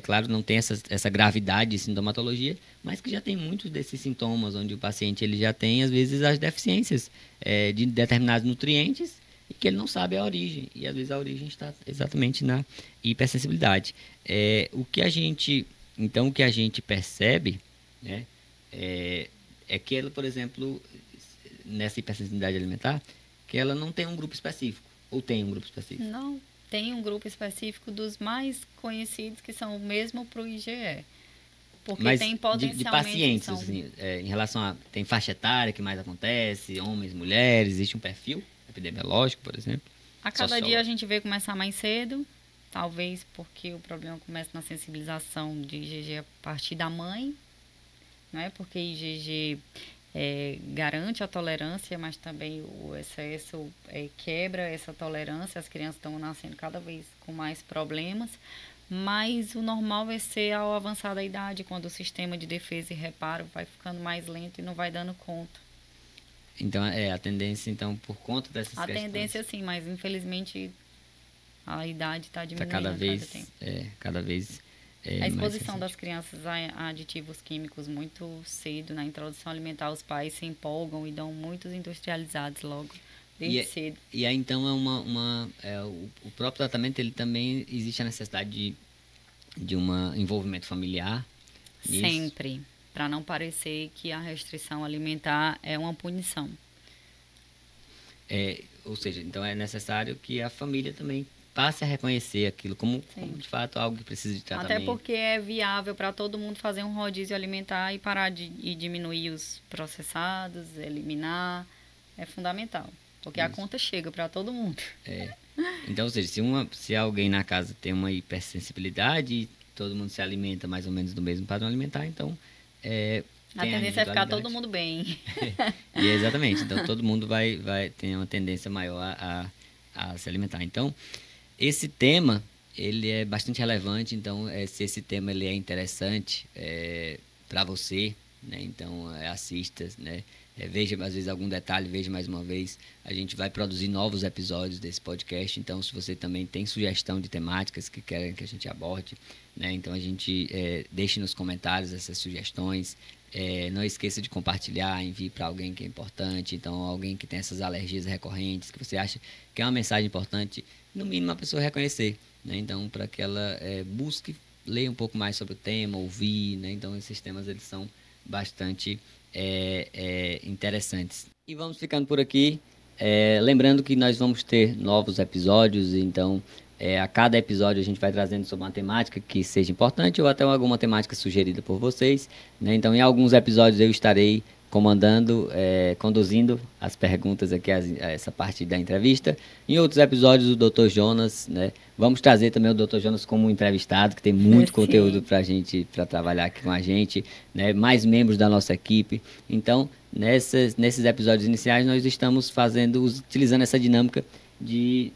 claro, não tem essa gravidade de sintomatologia, mas que já tem muitos desses sintomas, onde o paciente ele já tem, às vezes, as deficiências de determinados nutrientes e que ele não sabe a origem. E, às vezes, a origem está exatamente na hipersensibilidade. O que a gente percebe, né, que ela, por exemplo, nessa hipersensibilidade alimentar, que ela não tem um grupo específico, ou tem um grupo específico? Não. Tem um grupo específico dos mais conhecidos que são o mesmo para o IgE. Porque mas tem potencialmente... de pacientes, assim, em relação a... Tem faixa etária que mais acontece, homens, mulheres, existe um perfil epidemiológico, por exemplo? A cada dia a gente vê começar mais cedo, talvez porque o problema começa na sensibilização de IgG a partir da mãe, né? Porque IgG... garante a tolerância, mas também o excesso quebra essa tolerância. As crianças estão nascendo cada vez com mais problemas, mas o normal vai ser ao avançar da idade, quando o sistema de defesa e reparo vai ficando mais lento e não vai dando conta. Então, a tendência, então, por conta dessas questões... A tendência, sim, mas infelizmente a idade está diminuindo cada vez... A exposição das crianças a aditivos químicos muito cedo na introdução alimentar, os pais se empolgam e dão muitos industrializados logo, desde cedo. E aí, então, o próprio tratamento, ele também existe a necessidade de um envolvimento familiar nisso? Sempre, para não parecer que a restrição alimentar é uma punição. Ou seja, então é necessário que a família também passe a reconhecer aquilo como de fato algo que precisa de tratamento. Até porque é viável para todo mundo fazer um rodízio alimentar e parar de diminuir os processados, eliminar. É fundamental, porque a conta chega para todo mundo. Então, ou seja, se alguém na casa tem uma hipersensibilidade e todo mundo se alimenta mais ou menos do mesmo padrão alimentar, então... a tendência é ficar todo mundo bem. Exatamente, então todo mundo vai ter uma tendência maior a se alimentar. Então, esse tema, ele é bastante relevante, então, se esse tema ele é interessante para você, né, então, assista, né, veja, às vezes, algum detalhe, veja mais uma vez. A gente vai produzir novos episódios desse podcast, então, se você também tem sugestão de temáticas que querem que a gente aborde, né, então, a gente deixe nos comentários essas sugestões. Não esqueça de compartilhar, envie para alguém que é importante, então alguém que tem essas alergias recorrentes, que você acha que é uma mensagem importante, no mínimo a pessoa reconhecer, né? Então, para que ela busque ler um pouco mais sobre o tema, ouvir, né? Então, esses temas eles são bastante interessantes. E vamos ficando por aqui, lembrando que nós vamos ter novos episódios, então... a cada episódio a gente vai trazendo sobre uma temática que seja importante ou até alguma temática sugerida por vocês, né? Então, em alguns episódios eu estarei comandando, conduzindo as perguntas aqui, essa parte da entrevista. Em outros episódios, o Dr. Jonas, né? Vamos trazer também o Dr. Jonas como entrevistado, que tem muito conteúdo para trabalhar aqui com a gente, né? Mais membros da nossa equipe. Então, nesses episódios iniciais, nós estamos utilizando essa dinâmica de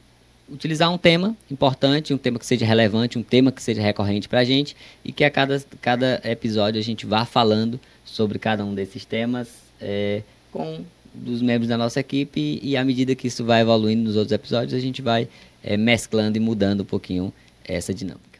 utilizar um tema importante, um tema que seja relevante, um tema que seja recorrente para a gente e que a cada episódio a gente vá falando sobre cada um desses temas com dos membros da nossa equipe e à medida que isso vai evoluindo nos outros episódios, a gente vai mesclando e mudando um pouquinho essa dinâmica.